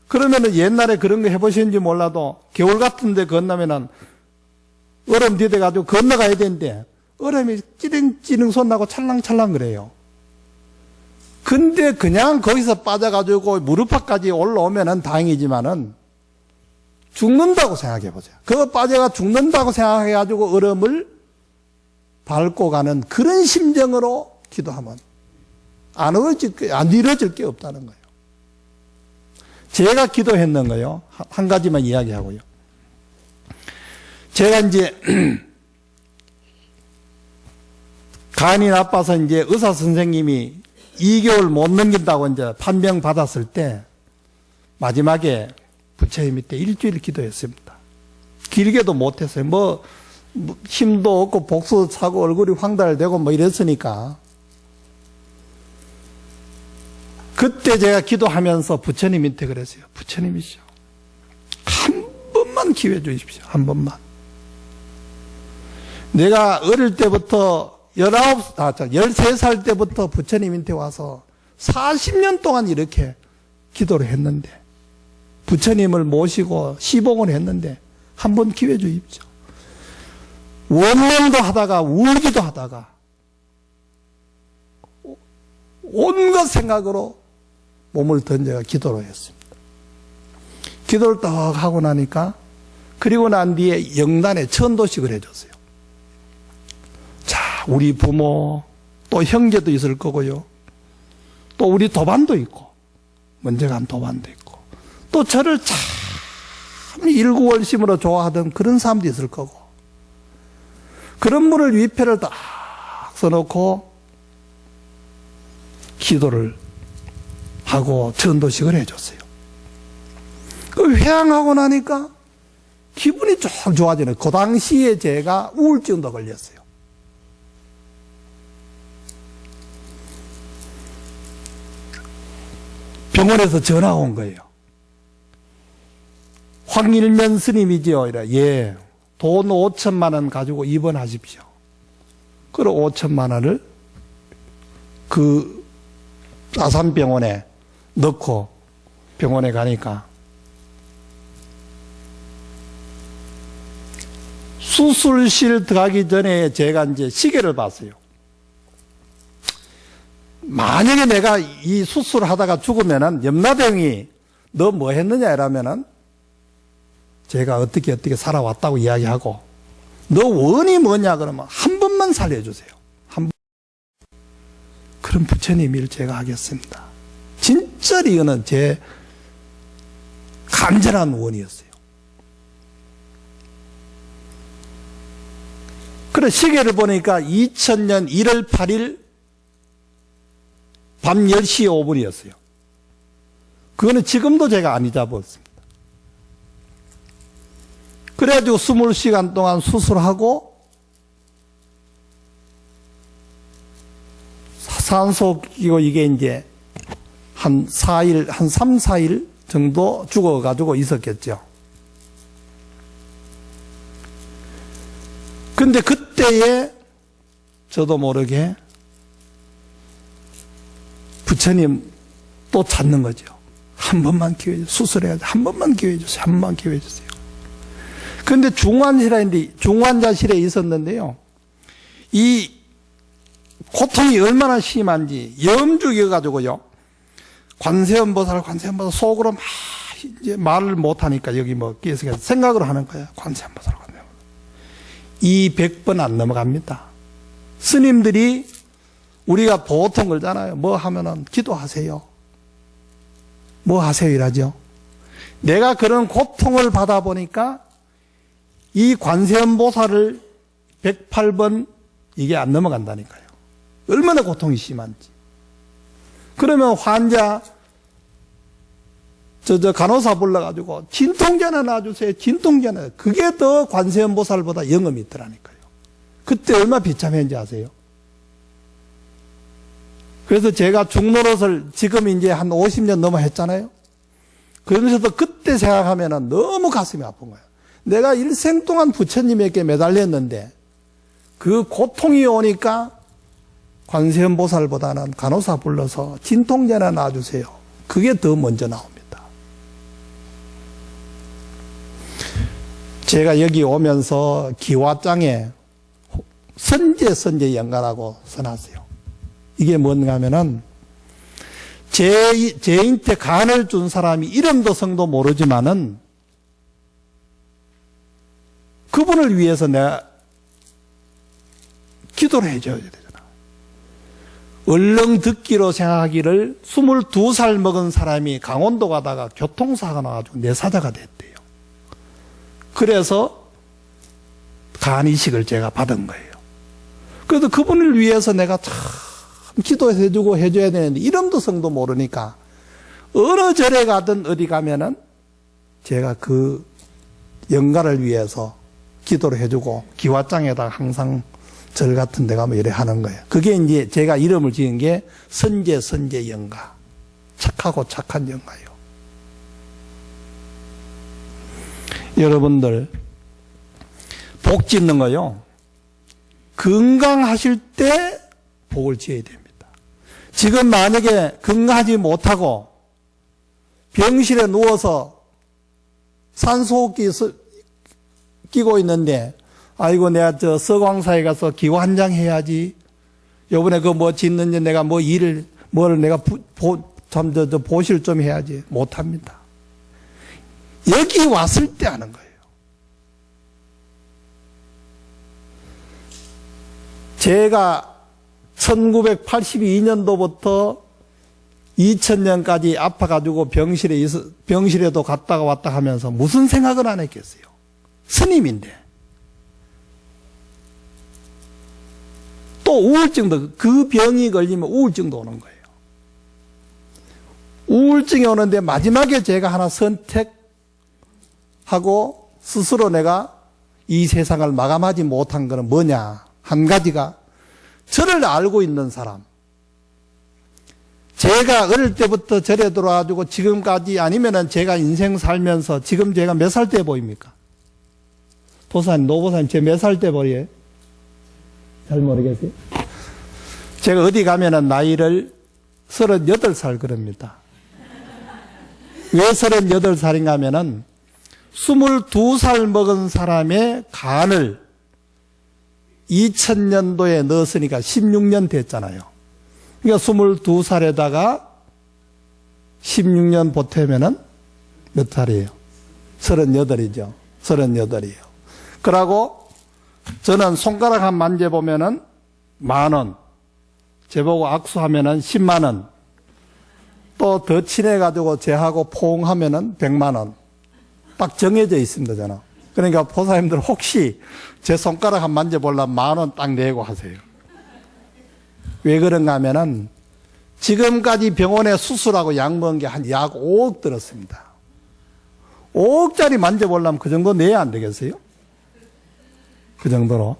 그러면은 옛날에 그런 거 해보셨는지 몰라도 겨울 같은 데 건너면은 얼음 뒤대가지고 건너가야 되는데 얼음이 찌릉찌릉 손 나고 찰랑찰랑 그래요. 근데 그냥 거기서 빠져가지고 무릎팍까지 올라오면은 다행이지만은 죽는다고 생각해 보세요. 그거 빠져가 죽는다고 생각해가지고 얼음을 밟고 가는 그런 심정으로 기도하면 안 이루어질 게 없다는 거예요. 제가 기도했는 거요. 한 가지만 이야기하고요. 제가 이제 간이 나빠서 이제 의사 선생님이 2개월 못 넘긴다고 이제 판명 받았을 때 마지막에 부처님 밑에 일주일 기도했습니다. 길게도 못했어요. 뭐 힘도 없고 복수 차고 얼굴이 황달되고 뭐 이랬으니까. 그때 제가 기도하면서 부처님한테 그랬어요. 부처님이시죠. 한 번만 기회 주십시오. 한 번만. 내가 어릴 때부터 13살 때부터 부처님한테 와서 40년 동안 이렇게 기도를 했는데 부처님을 모시고 시봉을 했는데 한 번 기회 주십시오. 원망도 하다가 울기도 하다가 온갖 생각으로 몸을 던져가 기도를 했습니다. 기도를 딱 하고 나니까 그리고 난 뒤에 영단에 천도식을 해줬어요. 자, 우리 부모 또 형제도 있을 거고요. 또 우리 도반도 있고 먼저 간 도반도 있고 또 저를 참 일구월심으로 좋아하던 그런 사람도 있을 거고 그런 분을 위패를 딱 써놓고 기도를 하고 전도식을 해줬어요. 그 회항하고 나니까 기분이 좀 좋아지네. 그 당시에 제가 우울증도 걸렸어요. 병원에서 전화가 온 거예요. 황일면 스님이지요. 이래. 예. 돈 5천만 원 가지고 입원하십시오. 그리고 5천만 원을 그 아산병원에 넣고 병원에 가니까 수술실 들어가기 전에 제가 이제 시계를 봤어요. 만약에 내가 이 수술을 하다가 죽으면은 염라대왕이 너 뭐 했느냐 이러면은 제가 어떻게 살아왔다고 이야기하고 너 원이 뭐냐 그러면 한 번만 살려주세요. 한 번. 그럼 부처님 일 제가 하겠습니다. 진짜 이거는 제 간절한 원이었어요. 그래 시계를 보니까 2000년 1월 8일 밤 10시 5분이었어요. 그거는 지금도 제가 안 잊어버렸습니다. 그래가지고 20시간 동안 수술하고 산소 끼고 이게 이제 한 4일, 한 3, 4일 정도 죽어가지고 있었겠죠. 근데 그때에 저도 모르게 부처님 또 찾는 거죠. 한 번만 기회 주세요. 수술해야지. 한 번만 기회 주세요. 한 번만 기회 주세요. 근데 중환자실에 있었는데요. 이 고통이 얼마나 심한지 염죽여가지고요. 관세음보살 속으로 막 이제 말을 못하니까 여기 뭐 계속 생각으로 하는 거야. 관세음보살. 200번 안 넘어갑니다. 스님들이 우리가 보통 그러잖아요. 뭐 하면은 기도하세요. 뭐 하세요 이라죠. 내가 그런 고통을 받아보니까 이 관세음보살을 108번 이게 안 넘어간다니까요. 얼마나 고통이 심한지. 그러면 환자 간호사 불러가지고 진통제나 놔주세요. 진통제나. 그게 더 관세음보살보다 영험이 있더라니까요. 그때 얼마나 비참했는지 아세요? 그래서 제가 중노릇을 지금 이제 한 50년 넘어 했잖아요. 그러면서도 그때 생각하면 너무 가슴이 아픈 거예요. 내가 일생 동안 부처님에게 매달렸는데 그 고통이 오니까 관세음보살보다는 간호사 불러서 진통제나 놔주세요. 그게 더 먼저 나옵니다. 제가 여기 오면서 기와장에 선제 연가라고 써놨어요. 이게 뭔가 하면은 제인테 간을 준 사람이 이름도 성도 모르지만은 그분을 위해서 내가 기도를 해줘야 되잖아. 얼렁 듣기로 생각하기를 22살 먹은 사람이 강원도 가다가 교통사고가 나가지고 뇌사자가 됐대요. 그래서 간이식을 제가 받은 거예요. 그래서 그분을 위해서 내가 참 기도해주고 해줘야 되는데 이름도 성도 모르니까 어느 절에 가든 어디 가면은 제가 그 영가를 위해서 기도를 해주고 기와장에다가 항상 절 같은 데 가면 이래 하는 거예요. 그게 이제 제가 이름을 지은 게 선제 영가. 착하고 착한 영가요. 여러분들 복 짓는 거요. 건강하실 때 복을 지어야 됩니다. 지금 만약에 건강하지 못하고 병실에 누워서 산소호흡기 끼고 있는데 아이고 내가 저 서광사에 가서 기호 한 장 해야지. 요번에 그 뭐 짓는지 내가 뭐 일을 뭘 내가 보실 좀 해야지. 못 합니다. 여기 왔을 때 하는 거예요. 제가 1982년도부터 2000년까지 아파가지고 병실에도 갔다가 왔다 하면서 무슨 생각을 안 했겠어요? 스님인데. 또 우울증도, 그 병이 걸리면 우울증도 오는 거예요. 우울증이 오는데 마지막에 제가 하나 선택하고 스스로 내가 이 세상을 마감하지 못한 것은 뭐냐. 한 가지가 저를 알고 있는 사람. 제가 어릴 때부터 절에 들어와가지고 지금까지 아니면은 제가 인생 살면서 지금 제가 몇 살 때 보입니까? 보사님, 노보사님, 제 몇 살 때 보여요? 잘 모르겠어요? 제가 어디 가면은 나이를 38살 그럽니다. 왜 38살인가 하면은 22살 먹은 사람의 간을 2000년도에 넣었으니까 16년 됐잖아요. 그러니까 22살에다가 16년 보태면은 몇 살이에요? 38이죠. 38이에요. 그러고 저는 손가락 한 만져보면은 10,000원. 제보고 악수하면은 100,000원. 또 더 친해가지고 제하고 포옹하면은 100,000원. 딱 정해져 있습니다, 저는. 그러니까 보사님들 혹시 제 손가락 한 만져보려면 10,000원 딱 내고 하세요. 왜 그런가 하면은 지금까지 병원에 수술하고 약 먹은 게 한 약 5억 들었습니다. 5억짜리 만져보려면 그 정도 내야 안 되겠어요? 그 정도로.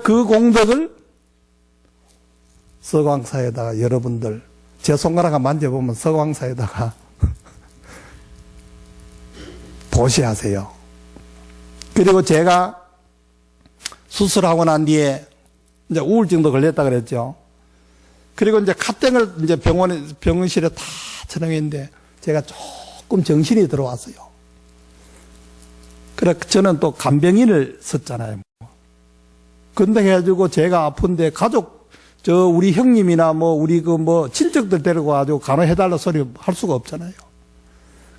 그 공덕을 서광사에다가 여러분들 제 손가락 한 만져보면 서광사에다가 보시하세요. 그리고 제가 수술하고 난 뒤에 이제 우울증도 걸렸다 그랬죠. 그리고 이제 카땡을 이제 병원실에 다 촬영했는데 제가 조금 정신이 들어왔어요. 그래, 저는 또 간병인을 썼잖아요. 근데 해가지고 제가 아픈데 우리 형님이나 우리 친척들 데리고 가지고 간호해달라 소리 할 수가 없잖아요.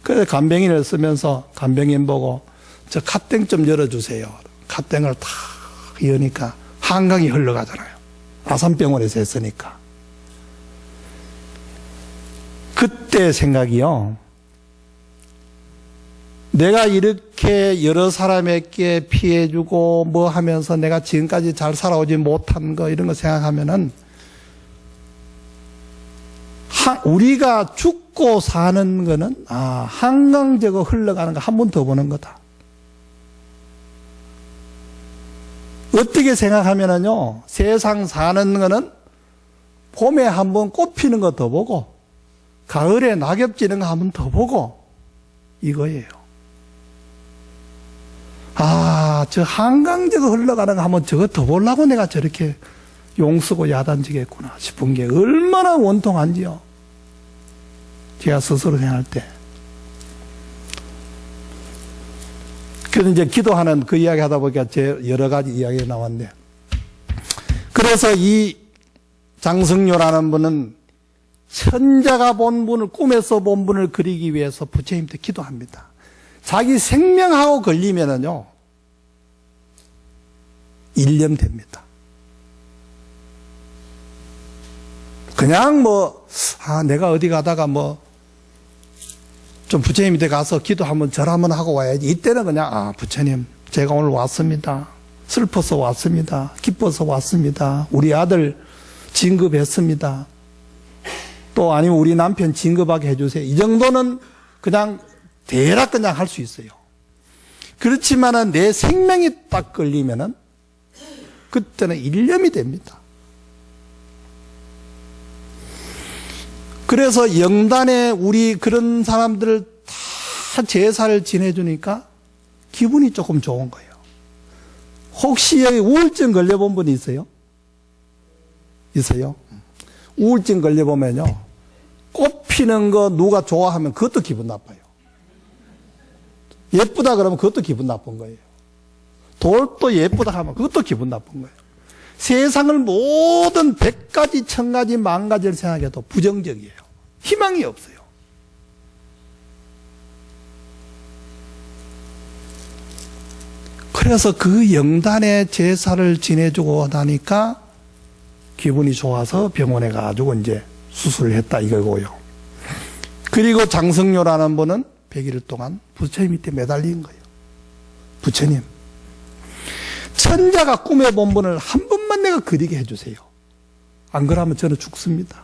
그래서 간병인을 쓰면서 간병인 보고 저 카땡 좀 열어주세요. 카땡을 다 여니까 한강이 흘러가잖아요. 아산병원에서 했으니까. 그때 생각이요. 내가 이렇게 여러 사람에게 피해주고 뭐 하면서 내가 지금까지 잘 살아오지 못한 거 이런 거 생각하면은 우리가 죽고 사는 거는 한강 저거 흘러가는 거 한 번 더 보는 거다. 어떻게 생각하면은요, 세상 사는 거는 봄에 한 번 꽃 피는 거 더 보고 가을에 낙엽 지는 거 한 번 더 보고 이거예요. 저 한강 저거 흘러가는 거 한번 저거 더 보려고 내가 저렇게 용쓰고 야단지겠구나 싶은 게 얼마나 원통한지요. 제가 스스로 생각할 때. 그래서 이제 기도하는 그 이야기 하다 보니까 제 여러 가지 이야기가 나왔네. 그래서 이 장승료라는 분은 천자가 본 분을, 꿈에서 본 분을 그리기 위해서 부처님한테 기도합니다. 자기 생명하고 걸리면은요, 일념됩니다. 그냥 내가 어디 가다가 좀 부처님한테 가서 기도 한번 절 한번 하고 와야지. 이때는 그냥, 부처님, 제가 오늘 왔습니다. 슬퍼서 왔습니다. 기뻐서 왔습니다. 우리 아들 진급했습니다. 또 아니면 우리 남편 진급하게 해주세요. 이 정도는 그냥 대략 그냥 할 수 있어요. 그렇지만은 내 생명이 딱 걸리면은 그때는 일념이 됩니다. 그래서 영단에 우리 그런 사람들을 다 제사를 지내주니까 기분이 조금 좋은 거예요. 혹시 여기 우울증 걸려본 분 있어요? 있어요? 우울증 걸려보면요, 꽃 피는 거 누가 좋아하면 그것도 기분 나빠요. 예쁘다 그러면 그것도 기분 나쁜 거예요. 돌도 예쁘다 하면 그것도 기분 나쁜 거예요. 세상을 모든 100가지, 1000가지, 10,000가지를 생각해도 부정적이에요. 희망이 없어요. 그래서 그 영단의 제사를 지내주고 나니까 기분이 좋아서 병원에 가가지고 이제 수술을 했다 이거고요. 그리고 장승료라는 분은 100일 동안 부처님 밑에 매달린 거예요. 부처님, 천자가 꿈에 본 분을 한 번만 내가 그리게 해주세요. 안 그러면 저는 죽습니다.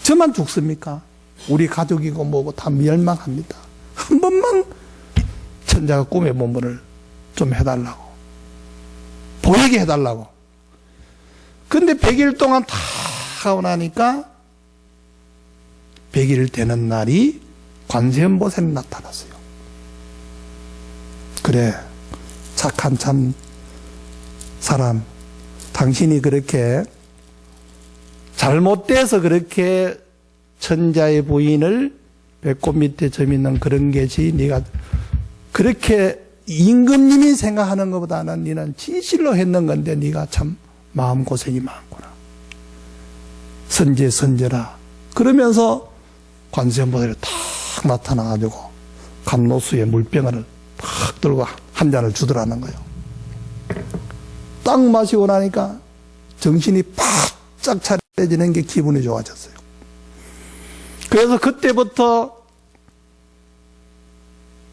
저만 죽습니까? 우리 가족이고 뭐고 다 멸망합니다. 한 번만 천자가 꿈에 본 분을 좀 해달라고, 보이게 해달라고. 근데 100일 동안 다 하고 나니까 100일 되는 날이 관세음보살이 나타났어요. 그래, 착한 참 사람, 당신이 그렇게 잘못돼서 그렇게 천자의 부인을 배꼽 밑에 점 있는 그런 것이 네가 그렇게 임금님이 생각하는 것보다는 네는 진실로 했는 건데 네가 참 마음고생이 많구나. 선제라. 그러면서 관세음보살이 탁 나타나가지고 감로수에 물병을 탁 들고 한 잔을 주더라는 거예요. 딱 마시고 나니까 정신이 바짝 차려지는 게 기분이 좋아졌어요. 그래서 그때부터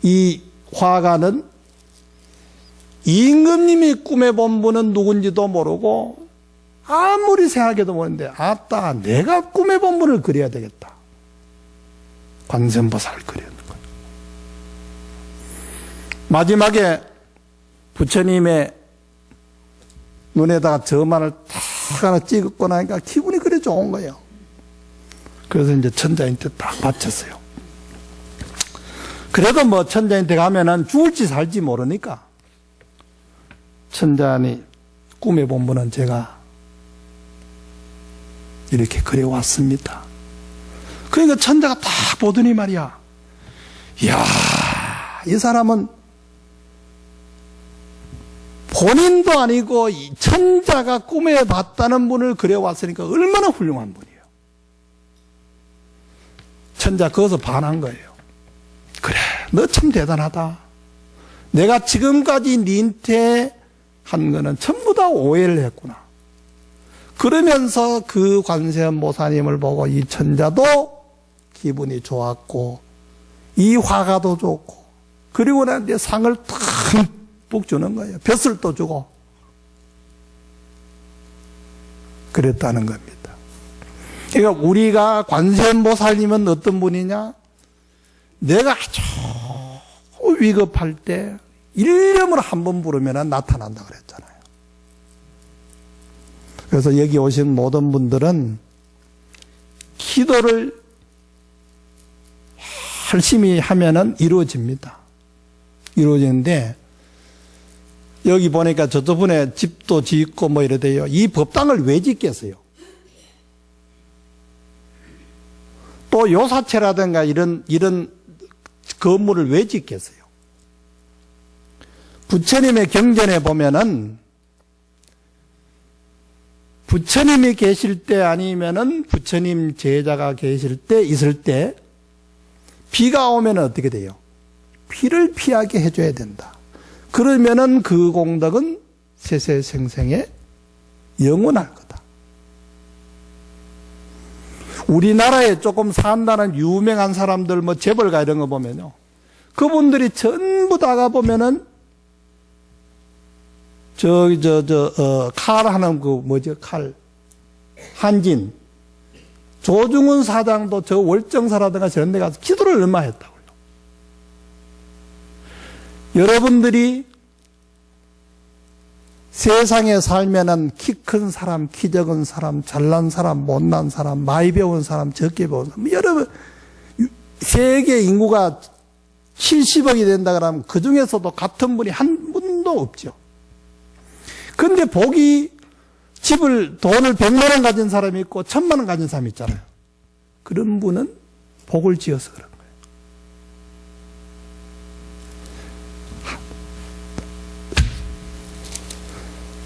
이 화가는 임금님이 꿈에 본 분은 누군지도 모르고 아무리 생각해도 모르는데 아따, 내가 꿈에 본 분을 그려야 되겠다. 관세음보살을 그리는 거예요. 마지막에 부처님의 눈에다가 점안을 탁 하나 찍고 나니까 기분이 그래 좋은 거예요. 그래서 이제 천자한테 딱 바쳤어요. 그래도 천자한테 가면은 죽을지 살지 모르니까 천자니 꿈에 본 분은 제가 이렇게 그려왔습니다. 그러니까 천자가 딱 보더니 말이야, 이야, 이 사람은 본인도 아니고 천자가 꿈에 봤다는 분을 그려왔으니까 얼마나 훌륭한 분이에요. 천자 거기서 반한 거예요. 그래, 너 참 대단하다. 내가 지금까지 니한테 한 거는 전부 다 오해를 했구나. 그러면서 그 관세음보살님을 보고 이 천자도 기분이 좋았고 이 화가도 좋고, 그리고 나한테 상을 듬뿍 주는 거예요. 벼슬도 주고 그랬다는 겁니다. 그러니까 우리가 관세음보살님은 어떤 분이냐, 내가 아주 위급할 때 일념을 한 번 부르면 나타난다 그랬잖아요. 그래서 여기 오신 모든 분들은 기도를 열심히 하면은 이루어집니다. 이루어지는데, 여기 보니까 저쪽 분에 집도 짓고 뭐 이래대요. 이 법당을 왜 짓겠어요? 또 요사체라든가 이런 건물을 왜 짓겠어요? 부처님의 경전에 보면은 부처님이 계실 때 아니면은 부처님 제자가 계실 때 있을 때 비가 오면 어떻게 돼요? 비를 피하게 해줘야 된다. 그러면은 그 공덕은 세세생생에 영원할 거다. 우리나라에 조금 산다는 유명한 사람들, 뭐 재벌가 이런 거 보면요, 그분들이 전부 다 가보면은 칼 하는 칼 한진 조중훈 사장도 저 월정사라든가 저런 데 가서 기도를 얼마 했다고요. 여러분들이 세상에 살면은 키 큰 사람, 키 적은 사람, 잘난 사람, 못난 사람, 많이 배운 사람, 적게 배운 사람, 여러분, 세계 인구가 70억이 된다 그러면 그 중에서도 같은 분이 한 분도 없죠. 근데 돈을 100만 원 가진 사람이 있고 1000만 원 가진 사람이 있잖아요. 그런 분은 복을 지어서 그런 거예요.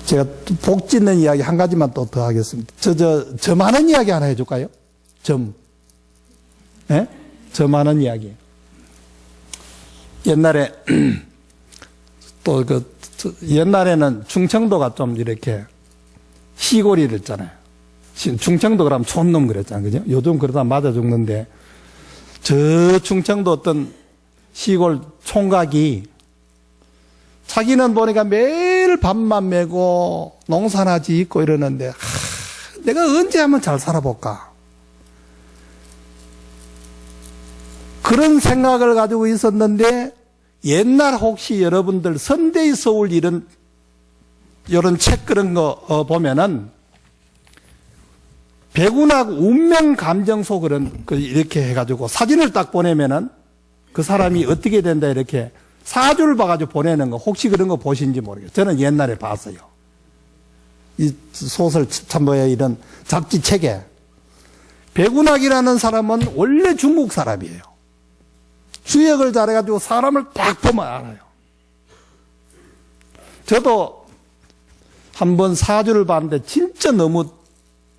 제가 복 짓는 이야기 한 가지만 또 더 하겠습니다. 점하는 이야기 하나 해줄까요? 예? 점하는 이야기. 옛날에, 옛날에는 충청도가 좀 이렇게 시골이 됐잖아요. 충청도 그러면 촌놈 그랬잖아요. 그죠? 요즘 그러다 맞아 죽는데, 저 충청도 어떤 시골 총각이 자기는 보니까 매일 밥만 메고 농사나 짓고 이러는데, 내가 언제 한번 잘 살아볼까? 그런 생각을 가지고 있었는데, 옛날 혹시 여러분들 선대의 서울 이런 책 그런 거 보면은 백운학 운명 감정소 이렇게 해가지고 사진을 딱 보내면은 그 사람이 어떻게 된다 이렇게 사주를 봐가지고 보내는 거 혹시 그런 거 보신지 모르겠어요. 저는 옛날에 봤어요. 이 소설 참모의 이런 잡지 책에 백운학이라는 사람은 원래 중국 사람이에요. 주역을 잘해가지고 사람을 딱 보면 알아요. 저도 한번 사주를 봤는데 진짜 너무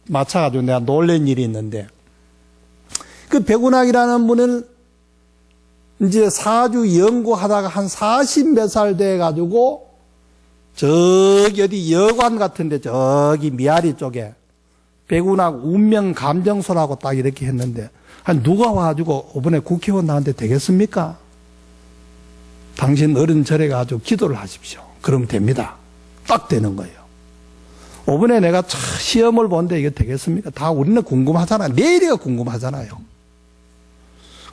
맞춰가지고 내가 놀란 일이 있는데, 그 백운학이라는 분은 이제 사주 연구하다가 한 40몇 살 돼가지고 저기 어디 여관 같은데 저기 미아리 쪽에 백운학 운명 감정소라고 딱 이렇게 했는데, 누가 와가지고 이번에 국회의원 나한테 되겠습니까? 당신 어른 절에 가지고 기도를 하십시오. 그러면 됩니다. 딱 되는 거예요. 이번에 내가 시험을 보는데 이게 되겠습니까? 다 우리는 궁금하잖아요. 내일이가 궁금하잖아요.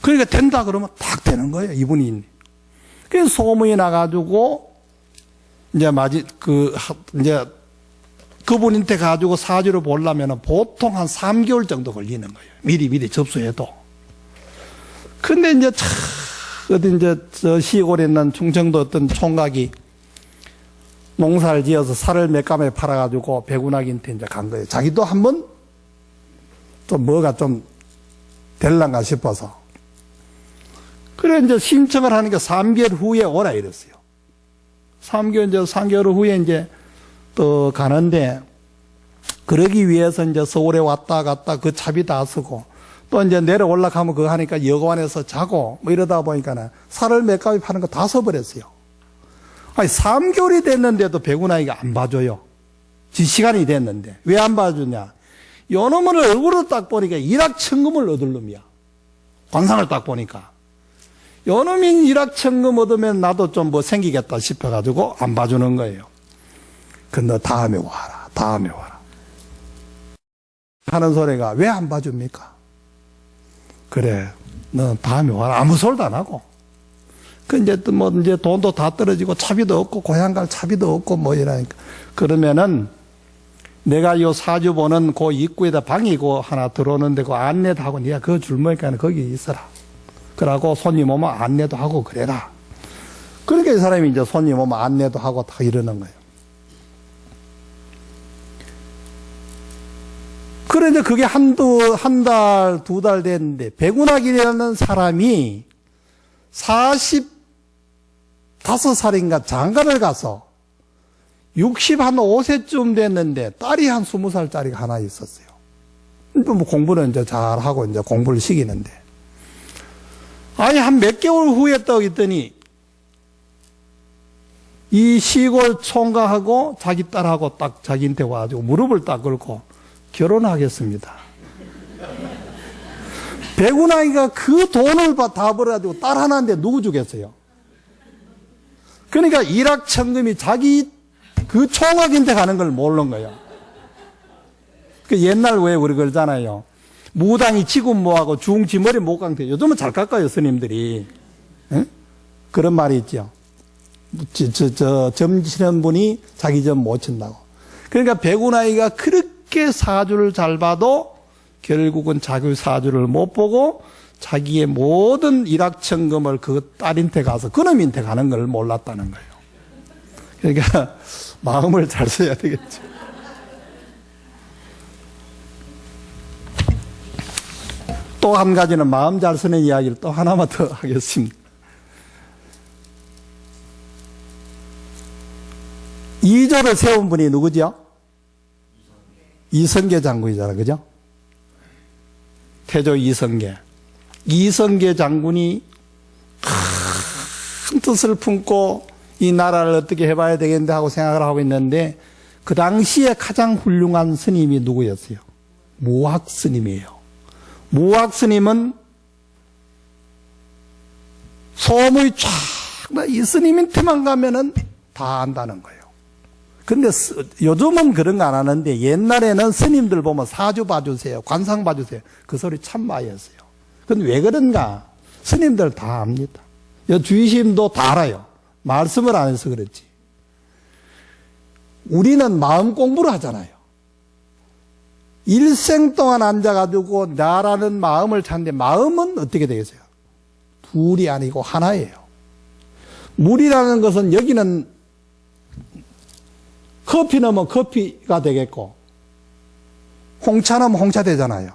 그러니까 된다 그러면 딱 되는 거예요. 이분이. 그래서 소문이 나가지고 이제 그분한테 가지고 사주를 보려면 보통 한 3개월 정도 걸리는 거예요. 미리 접수해도. 근데 이제 저 시골에 있는 충청도 어떤 총각이 농사를 지어서 살을 몇 감에 팔아가지고 백운학인테 이제 간 거예요. 자기도 한번 좀 뭐가 좀 될란가 싶어서. 그래 이제 신청을 하니까 3개월 후에 오라 이랬어요. 3개월 후에 이제 또 가는데, 그러기 위해서 이제 서울에 왔다 갔다 그 차비 다 쓰고, 또 이제 내려 올라가면 그거 하니까 여관에서 자고, 뭐 이러다 보니까는 살을 몇 가지 파는 거 다 써버렸어요. 아니, 3개월이 됐는데도 백운학이가 안 봐줘요. 지 시간이 됐는데. 왜 안 봐주냐? 요 놈을 얼굴을 딱 보니까 일확천금을 얻을 놈이야. 관상을 딱 보니까. 요 놈이 일확천금 얻으면 나도 좀 뭐 생기겠다 싶어가지고 안 봐주는 거예요. 너 다음에 와라. 다음에 와라. 하는 소리가 왜 안 봐줍니까? 그래, 너 다음에 와라. 아무 소리도 안 하고. 이제 돈도 다 떨어지고 차비도 없고 고향 갈 차비도 없고 뭐 이러니까. 그러면은 내가 요 사주 보는 그 입구에다 방이 하나 들어오는데 그 안내도 하고 네가 그 줄머니까 거기 있어라. 그러고 손님 오면 안내도 하고 그래라. 그러니까 이 사람이 이제 손님 오면 안내도 하고 다 이러는 거예요. 그런데 그게 한 달, 2달 됐는데, 백운학이라는 사람이 5살인가 장가를 가서 65세쯤 됐는데 딸이 한 20살짜리가 하나 있었어요. 뭐 공부는 이제 잘하고 이제 공부를 시키는데. 아니, 한 몇 개월 후에 딱 있더니 이 시골 총각하고 자기 딸하고 딱 자기한테 와가지고 무릎을 딱 꿇고 결혼하겠습니다. 백운아이가 그 돈을 다 벌어가지고 딸 하나인데 누구 주겠어요? 그러니까 일확천금이 자기 그 총각한테 가는 걸 모르는 거예요. 그 옛날 왜 우리 그러잖아요. 무당이 지금 뭐하고 중지 머리 못 깎대. 요즘은 잘 깎아요, 스님들이. 에? 그런 말이 있죠. 점 치는 분이 자기 점 못 친다고. 그러니까 백운아이가 그렇게 사주를 잘 봐도 결국은 자기 사주를 못 보고 자기의 모든 일확천금을 그 딸한테 가서 그놈한테 가는 걸 몰랐다는 거예요. 그러니까 마음을 잘 써야 되겠죠. 또 한 가지는 마음 잘 쓰는 이야기를 또 하나만 더 하겠습니다. 이조를 세운 분이 누구죠? 이성계 장군이잖아, 그죠? 태조 이성계. 이성계 장군이 큰 뜻을 품고 이 나라를 어떻게 해봐야 되겠는데 하고 생각을 하고 있는데 그 당시에 가장 훌륭한 스님이 누구였어요? 무학 스님이에요. 무학 스님은 소문이 쫙 이 스님한테만 가면은 다 안다는 거예요. 근데 요즘은 그런 거 안 하는데 옛날에는 스님들 보면 사주 봐주세요, 관상 봐주세요. 그 소리 참 많이 했어요. 근데 왜 그런가? 스님들 다 압니다. 주의심도 다 알아요. 말씀을 안 해서 그렇지. 우리는 마음 공부를 하잖아요. 일생 동안 앉아가지고 나라는 마음을 찾는데 마음은 어떻게 되겠어요? 둘이 아니고 하나예요. 물이라는 것은 여기는 커피 넣으면 커피가 되겠고 홍차 넣으면 홍차 되잖아요.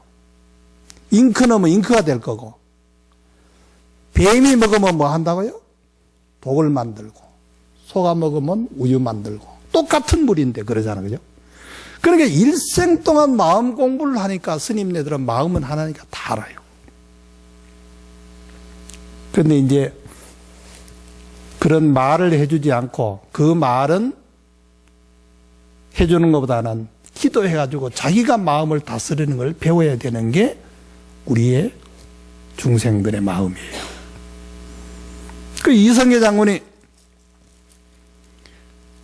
잉크 넣으면 잉크가 될 거고 뱀이 먹으면 뭐 한다고요? 독을 만들고 소가 먹으면 우유 만들고 똑같은 물인데 그러잖아요. 그죠? 그러니까 일생 동안 마음 공부를 하니까 스님네들은 마음은 하나니까 다 알아요. 그런데 이제 그런 말을 해주지 않고 그 말은 해주는 것보다는 기도해가지고 자기가 마음을 다스리는 걸 배워야 되는 게 우리의 중생들의 마음이에요. 그 이성계 장군이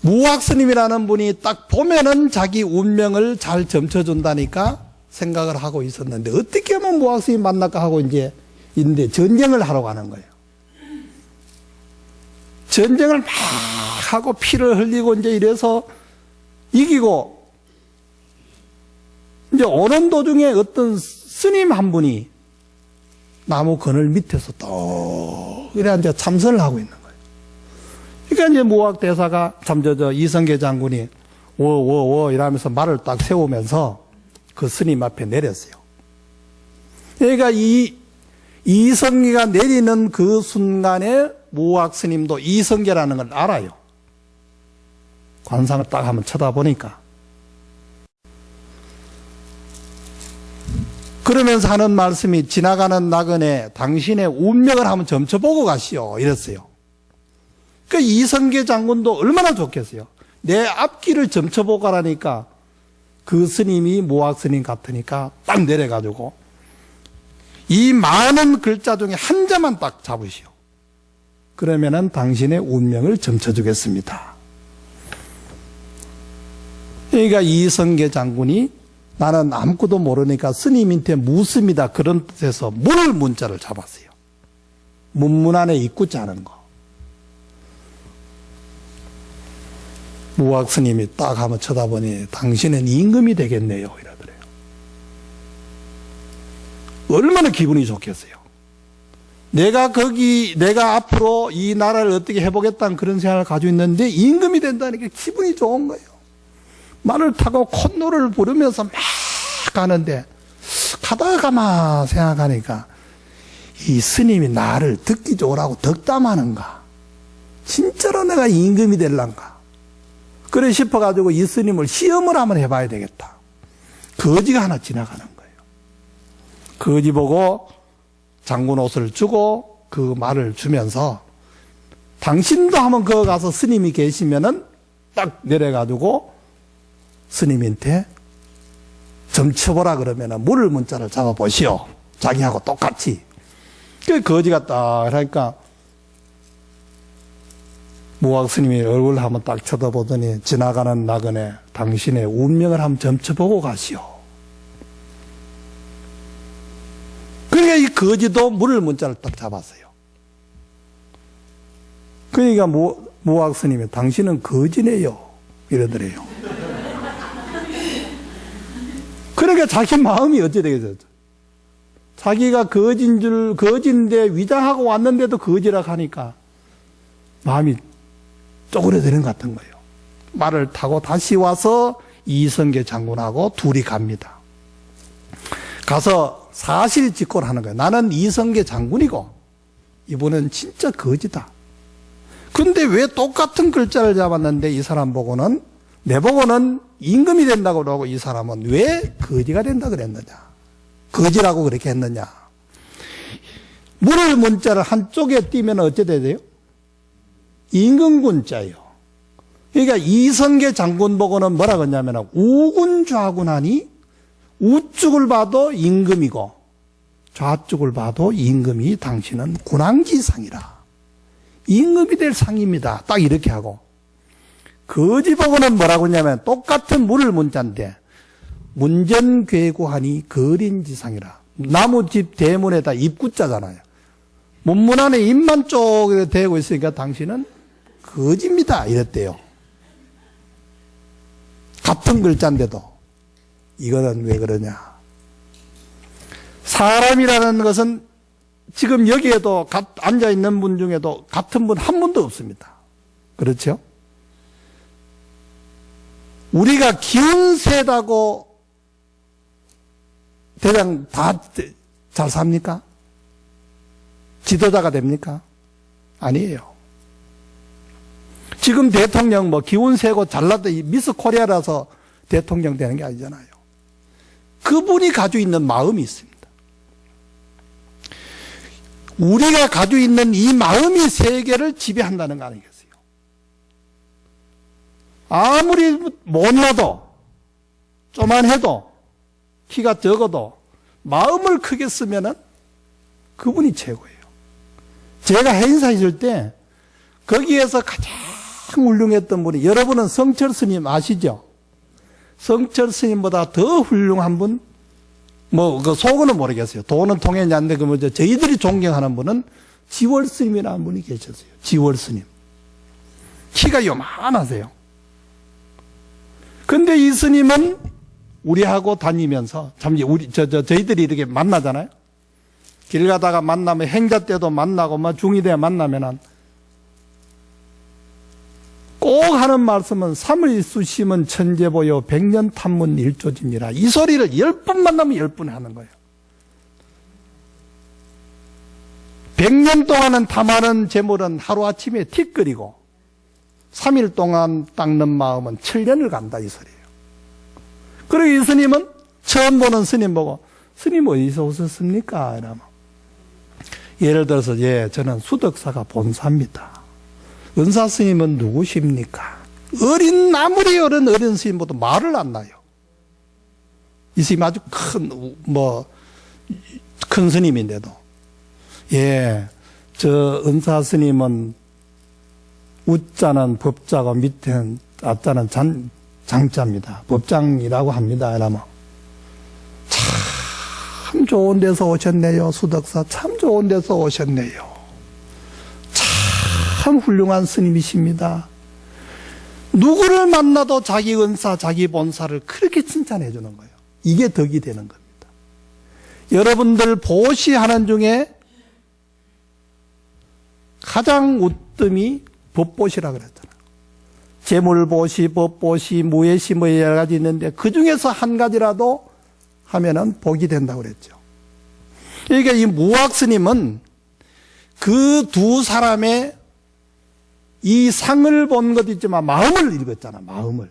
무학스님이라는 분이 딱 보면은 자기 운명을 잘 점쳐준다니까 생각을 하고 있었는데 어떻게 하면 무학스님 만날까 하고 이제 있는데 전쟁을 하러 가는 거예요. 전쟁을 막 하고 피를 흘리고 이제 이래서 이기고 이제 오는 도중에 어떤 스님 한 분이 나무 그늘 밑에서 또 이래 이제 참선을 하고 있는 거예요. 그러니까 이제 무학 대사가 이성계 장군이 워워워 이러면서 말을 딱 세우면서 그 스님 앞에 내렸어요. 그러니까 이성계가 내리는 그 순간에 무학 스님도 이성계라는 걸 알아요. 관상을 딱 한번 쳐다보니까. 그러면서 하는 말씀이 지나가는 나그네 당신의 운명을 한번 점쳐보고 가시오 이랬어요. 그 이성계 장군도 얼마나 좋겠어요. 내 앞길을 점쳐보고 가라니까 그 스님이 무학 스님 같으니까 딱 내려가지고 이 많은 글자 중에 한 자만 딱 잡으시오. 그러면은 당신의 운명을 점쳐주겠습니다. 그러니까 이성계 장군이 나는 아무것도 모르니까 스님한테 묻습니다. 그런 뜻에서 물 문자를 잡았어요. 문문 안에 입구자 하는 거. 무학 스님이 딱 한번 쳐다보니 당신은 임금이 되겠네요. 이러더래요. 얼마나 기분이 좋겠어요. 내가 앞으로 이 나라를 어떻게 해보겠다는 그런 생각을 가지고 있는데 임금이 된다니까 기분이 좋은 거예요. 말을 타고 콧노래를 부르면서 막 가는데 가다가만 생각하니까 이 스님이 나를 듣기 좋으라고 덕담하는가 진짜로 내가 임금이 될란가? 그래 싶어가지고 이 스님을 시험을 한번 해봐야 되겠다. 거지가 하나 지나가는 거예요. 거지 보고 장군 옷을 주고 그 말을 주면서 당신도 한번 거기 가서 스님이 계시면은 딱 내려가지고 스님한테 점쳐보라 그러면은 물을 문자를 잡아보시오. 자기하고 똑같이. 그 거지가 딱 하니까 무학 스님이 얼굴 한번 딱 쳐다보더니 지나가는 나그네 당신의 운명을 한번 점쳐보고 가시오. 그러니까 이 거지도 물을 문자를 딱 잡았어요. 그러니까 무학 스님이 당신은 거지네요. 이러더래요. 그러니까 자기 마음이 어찌 되겠어요? 자기가 거지인데 위장하고 왔는데도 거지라고 하니까 마음이 쪼그려드는 것 같은 거예요. 말을 타고 다시 와서 이성계 장군하고 둘이 갑니다. 가서 사실직고를 하는 거예요. 나는 이성계 장군이고 이분은 진짜 거지다. 근데 왜 똑같은 글자를 잡았는데 이 사람 보고는 내 보고는 임금이 된다고 그러고 이 사람은 왜 거지가 된다 그랬느냐. 거지라고 그렇게 했느냐. 물을 문자를 한쪽에 띄면 어째 돼요? 임금군자예요. 그러니까 이성계 장군 보고는 뭐라고 했냐면 우군좌군하니 우쪽을 봐도 임금이고 좌쪽을 봐도 임금이 당신은 군왕지상이라. 임금이 될 상입니다. 딱 이렇게 하고 거지 보고는 뭐라고 했냐면 똑같은 물을 문자인데 문전괴구하니 거린지상이라. 나무집 대문에다 입구자잖아요. 문문 안에 입만 쪽 대고 있으니까 당신은 거지입니다. 이랬대요. 같은 글자인데도 이거는 왜 그러냐. 사람이라는 것은 지금 여기에도 앉아있는 분 중에도 같은 분 한 분도 없습니다. 그렇죠? 우리가 기운 세다고 대장 다 잘 삽니까? 지도자가 됩니까? 아니에요. 지금 대통령 뭐 기운 세고 잘났다 미스 코리아라서 대통령 되는 게 아니잖아요. 그분이 가지고 있는 마음이 있습니다. 우리가 가지고 있는 이 마음이 세계를 지배한다는 거 아니겠어요? 아무리 못나도 쪼만해도 키가 적어도 마음을 크게 쓰면은 그분이 최고예요. 제가 해인사 있을 때 거기에서 가장 훌륭했던 분이, 여러분은 성철 스님 아시죠? 성철 스님보다 더 훌륭한 분, 그 속어는 모르겠어요. 돈은 통했지 않는데, 저희들이 존경하는 분은 지월 스님이라는 분이 계셨어요. 지월 스님. 키가 요만하세요. 근데 이 스님은 우리하고 다니면서, 저희들이 이렇게 만나잖아요? 길 가다가 만나면, 행자 때도 만나고, 중이대 만나면은, 꼭 하는 말씀은 삼의 수심은 천재보여 백년 탐문 일조지니라. 이 소리를 10번 만나면 10번 하는 거예요. 100년 동안은 탐하는 재물은 하루아침에 틱거리고 3일 동안 닦는 마음은 7년을 간다 이 소리예요. 그리고 이 스님은 처음 보는 스님 보고 스님 어디서 오셨습니까? 이러면 예를 들어서 저는 수덕사가 본사입니다. 은사 스님은 누구십니까? 아무리 어린 스님보다 말을 안 나요. 이 스님 아주 큰 스님인데도. 저 은사 스님은 우자는 법자고 밑에는 아자는 장자입니다. 법장이라고 합니다. 이러면 참 좋은 데서 오셨네요. 수덕사 참 좋은 데서 오셨네요. 참 훌륭한 스님이십니다. 누구를 만나도 자기 은사, 자기 본사를 그렇게 칭찬해 주는 거예요. 이게 덕이 되는 겁니다. 여러분들 보시하는 중에 가장 우뜸이 법보시라 그랬잖아요. 재물보시, 법보시, 무예시 여러 가지 있는데 그 중에서 한 가지라도 하면은 복이 된다고 그랬죠. 그러니까 이 무학 스님은 그 두 사람의 이 상을 본 것도 있지만 마음을 읽었잖아, 마음을.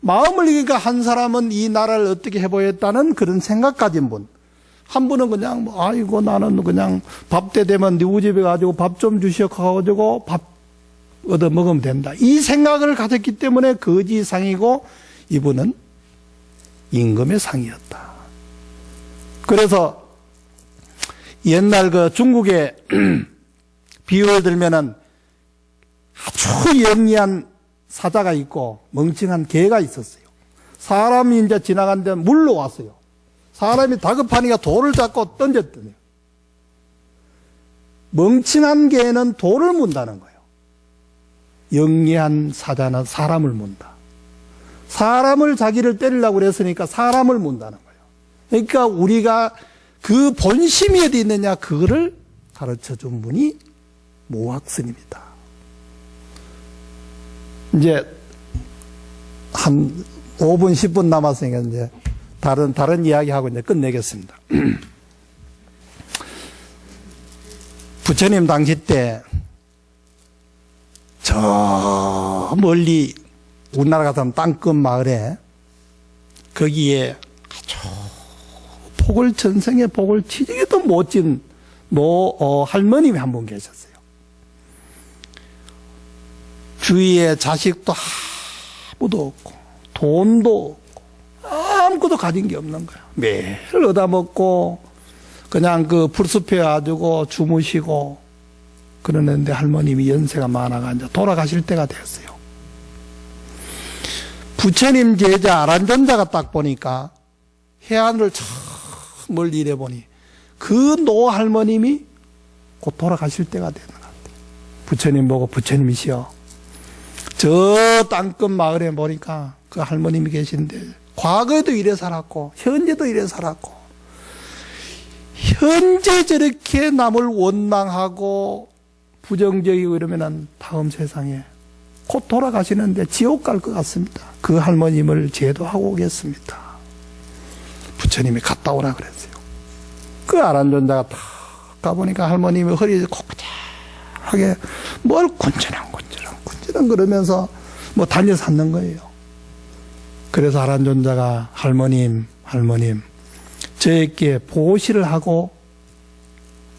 마음을 읽으니까 한 사람은 이 나라를 어떻게 해보겠다는 그런 생각 가진 분. 한 분은 그냥, 아이고, 나는 그냥 밥 때 되면 누구 집에 가지고 밥 좀 주셔가지고 밥 얻어 먹으면 된다. 이 생각을 가졌기 때문에 거지 상이고, 이분은 임금의 상이었다. 그래서 옛날 그 중국의 비유를 들면은 아주 영리한 사자가 있고 멍청한 개가 있었어요. 사람이 이제 지나가는데 물로 왔어요. 사람이 다급하니까 돌을 잡고 던졌더니 멍청한 개는 돌을 문다는 거예요. 영리한 사자는 사람을 문다. 사람을 자기를 때리려고 그랬으니까 사람을 문다는 거예요. 그러니까 우리가 그 본심이 어디 있느냐, 그거를 가르쳐 준 분이 모학스님이다. 이제 한 5분, 10분 남았으니까 이제 다른 이야기하고 이제 끝내겠습니다. 부처님 당시 때 저 멀리 우리나라 같으면 땅끝 마을에 거기에 아주 전생에 복을 치지기도 멋진 할머님이 한 분 계셨어요. 주위에 자식도 아무도 없고 돈도 없고 아무것도 가진 게 없는 거야. 매일 얻어먹고 그냥 그 풀숲에 가지고 주무시고 그러는데 할머님이 연세가 많아가 이제 돌아가실 때가 되었어요. 부처님 제자 아란전자가 딱 보니까 해안을 저 멀리 이래 보니 그 노할머님이 곧 돌아가실 때가 되는 것 같아요. 부처님 보고 부처님이시여, 저 땅끝 마을에 보니까 그 할머님이 계신데 과거에도 이래 살았고 현재도 이래 살았고 현재 저렇게 남을 원망하고 부정적이고 이러면은 다음 세상에 곧 돌아가시는데 지옥 갈 것 같습니다. 그 할머님을 제도하고 오겠습니다. 부처님이 갔다 오라 그랬어요. 그 아란존자가 딱 가보니까 할머님이 허리 꼿꼿하게 뭘 군지렁 그러면서 뭐 달려 샀는 거예요. 그래서 아란존자가 할머님 저에게 보시를 하고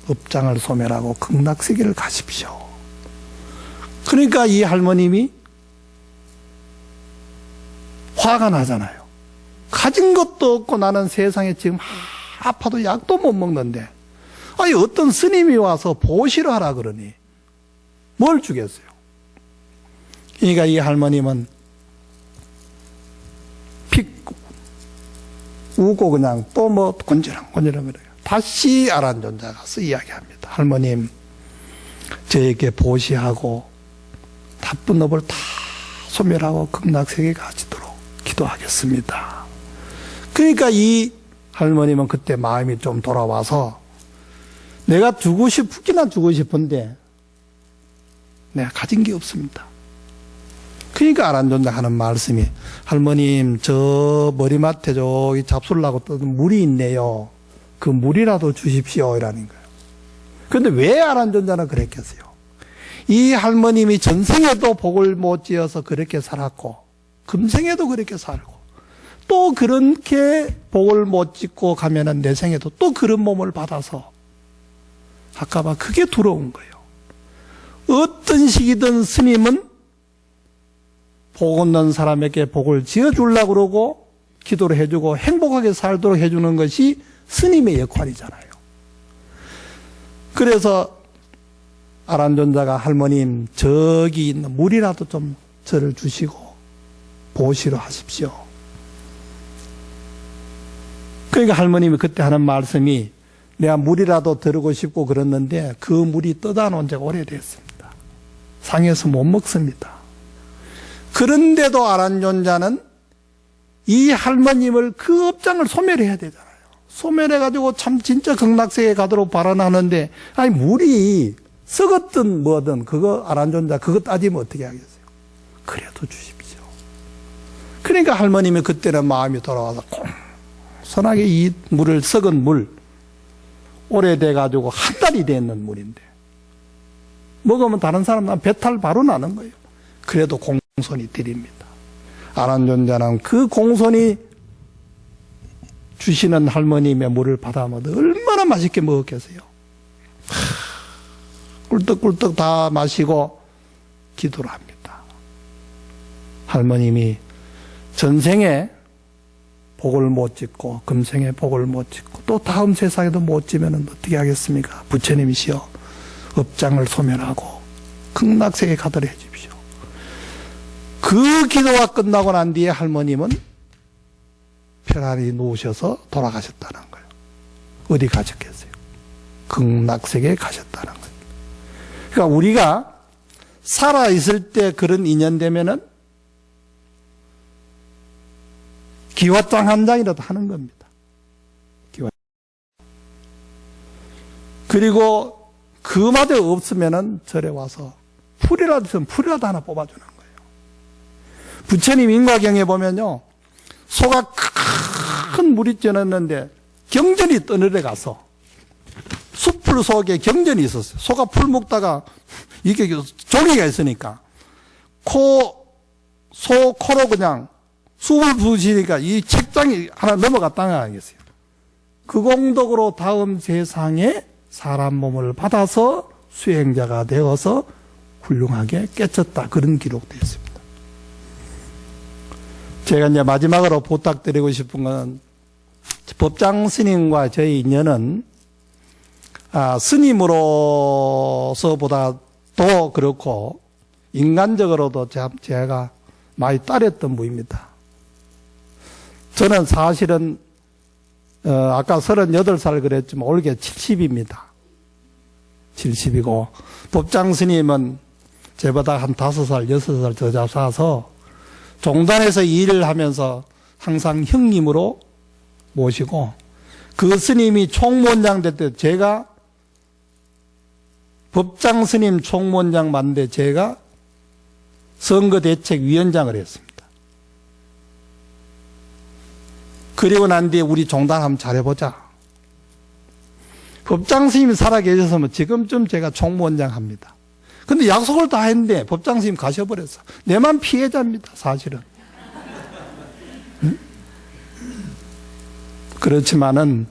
업장을 소멸하고 극락세계를 가십시오. 그러니까 이 할머님이 화가 나잖아요. 가진 것도 없고 나는 세상에 지금 아파도 약도 못 먹는데 아니 어떤 스님이 와서 보시를 하라 그러니 뭘 주겠어요. 그러니까 이 할머님은 픽 우고 그냥 또 뭐 곤지렁 그래요. 다시 아란존자가 가서 이야기합니다. 할머님 저에게 보시하고 나쁜 업을 다 소멸하고 극락세계에 가지도록 기도하겠습니다. 그러니까 이 할머님은 그때 마음이 좀 돌아와서 내가 주고 싶은데 내가 가진 게 없습니다. 그러니까 아란존자 하는 말씀이 할머님 저 머리맡에 저기 잡술라고 떠든 물이 있네요. 그 물이라도 주십시오 이라는 거예요. 그런데 왜 아란존자는 그랬겠어요? 이 할머님이 전생에도 복을 못 지어서 그렇게 살았고 금생에도 그렇게 살고 또 그렇게 복을 못 짓고 가면은 내 생에도 또 그런 몸을 받아서 할까봐 그게 두려운 거예요. 어떤 식이든 스님은 복 없는 사람에게 복을 지어주려고 그러고 기도를 해주고 행복하게 살도록 해주는 것이 스님의 역할이잖아요. 그래서 아란존자가 할머님 저기 있는 물이라도 좀 저를 주시고 보시로 하십시오. 그러니까 할머님이 그때 하는 말씀이 내가 물이라도 들고 싶고 그랬는데 그 물이 떠다 놓은 지가 오래됐습니다. 상에서 못 먹습니다. 그런데도 아란존자는 이 할머님을 그 업장을 소멸해야 되잖아요. 소멸해가지고 참 진짜 극락세계에 가도록 발언하는데 아니 물이 썩었든 뭐든 그거 아란존자 그거 따지면 어떻게 하겠어요? 그래도 주십시오. 그러니까 할머님이 그때는 마음이 돌아와서 공손하게 이 물을 썩은 물 오래돼가지고 한 달이 됐는 물인데 먹으면 다른 사람은 배탈 바로 나는 거예요. 그래도 공손히 드립니다. 아는 존자는 그 공손히 주시는 할머님의 물을 받아 먹어 얼마나 맛있게 먹었겠어요. 꿀떡꿀떡 다 마시고 기도를 합니다. 할머님이 전생에 복을 못 짓고 금생에 복을 못 짓고 또 다음 세상에도 못 지면 어떻게 하겠습니까? 부처님이시여 업장을 소멸하고 극락세계 가도록 해주십시오. 그 기도가 끝나고 난 뒤에 할머님은 편안히 누우셔서 돌아가셨다는 거예요. 어디 가셨겠어요? 극락세계에 가셨다는 거예요. 그러니까 우리가 살아있을 때 그런 인연 되면은 기와장 한 장이라도 하는 겁니다. 그리고 그마저 없으면은 절에 와서 풀이라도 있으면 풀이라도 하나 뽑아주는 거예요. 부처님 인과경에 보면요, 소가 큰 물이 쪄놨는데 경전이 떠늘에 가서 숲풀 속에 경전이 있었어요. 소가 풀 먹다가 이게 종이가 있으니까 소 코로 그냥 숲을 부으시니까 이 책장이 하나 넘어갔다는 거 아니겠어요? 그 공덕으로 다음 세상에 사람 몸을 받아서 수행자가 되어서 훌륭하게 깨쳤다. 그런 기록되어 있습니다. 제가 이제 마지막으로 부탁드리고 싶은 건 법장 스님과 저희 인연은 스님으로서보다도 그렇고 인간적으로도 제가 많이 따랐던 분입니다. 저는 사실은 아까 38살 그랬지만 올해 70입니다. 70이고 법장 스님은 저보다 한 5살, 6살 더 잡아서 종단에서 일을 하면서 항상 형님으로 모시고 그 스님이 총무원장 될 때 제가 법장 스님 총무원장 만데 제가 선거대책위원장을 했습니다. 그리고 난 뒤에 우리 종단 한번 잘해보자. 법장 스님이 살아계셨으면 지금쯤 제가 총무원장 합니다. 근데 약속을 다 했는데 법장 스님 가셔버렸어. 내만 피해자입니다, 사실은. 응? 그렇지만은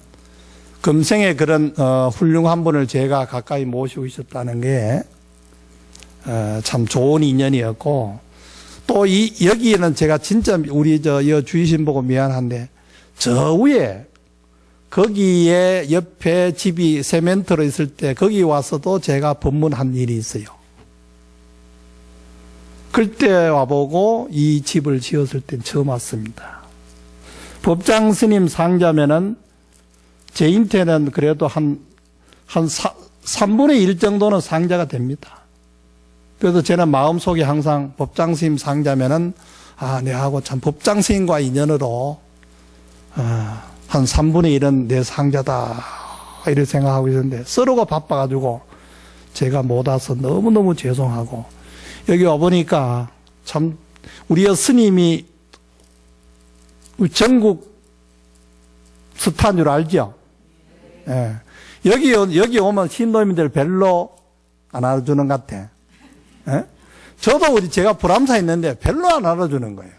금생에 그런 훌륭한 분을 제가 가까이 모시고 있었다는 게 참 좋은 인연이었고, 또 여기에는 제가 진짜 우리 주의신 보고 미안한데 저 위에 거기에 옆에 집이 세멘트로 있을 때 거기 와서도 제가 법문한 일이 있어요. 그때 와보고 이 집을 지었을 땐 처음 왔습니다. 법장 스님 상자면은 제 인테는 그래도 한 3분의 1 정도는 상자가 됩니다. 그래서 저는 마음속에 항상 법장 스님 상자면은 내하고 참 법장 스님과 인연으로 한 3분의 1은 내 상자다 이렇게 생각하고 있었는데 서로가 바빠가지고 제가 못 와서 너무너무 죄송하고, 여기 와보니까 참 우리 스님이 전국 스타인 줄 알죠? 예. 여기 오면 신도민들 별로 안 알아주는 것 같아. 예? 저도 제가 불암사 있는데 별로 안 알아주는 거예요.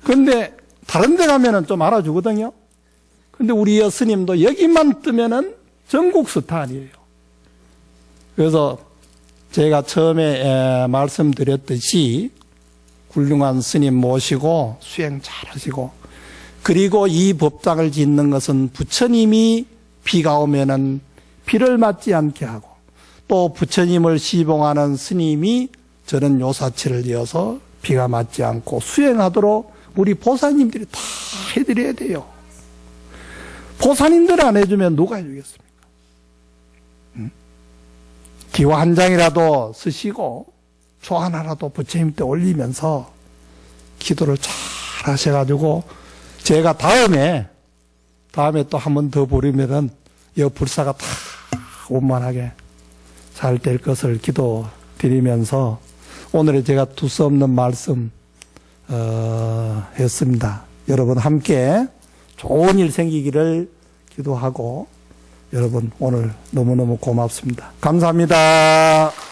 근데 다른 데 가면은 좀 알아주거든요. 근데 우리 스님도 여기만 뜨면은 전국 스타 아니에요. 그래서 제가 처음에 말씀드렸듯이 훌륭한 스님 모시고 수행 잘 하시고, 그리고 이 법당을 짓는 것은 부처님이 비가 오면은 비를 맞지 않게 하고, 또 부처님을 시봉하는 스님이 저는 요사치를 이어서 비가 맞지 않고 수행하도록 우리 보사님들이 다 해드려야 돼요. 보사님들 안 해주면 누가 해주겠습니까? 기와 한 장이라도 쓰시고 초 하나라도 부처님 때 올리면서 기도를 잘 하셔가지고 제가 다음에 또 한 번 더 부르면은 이 불사가 다 원만하게 잘 될 것을 기도드리면서 오늘의 제가 두서없는 말씀 했습니다. 여러분 함께 좋은 일 생기기를 기도하고 여러분 오늘 너무너무 고맙습니다. 감사합니다.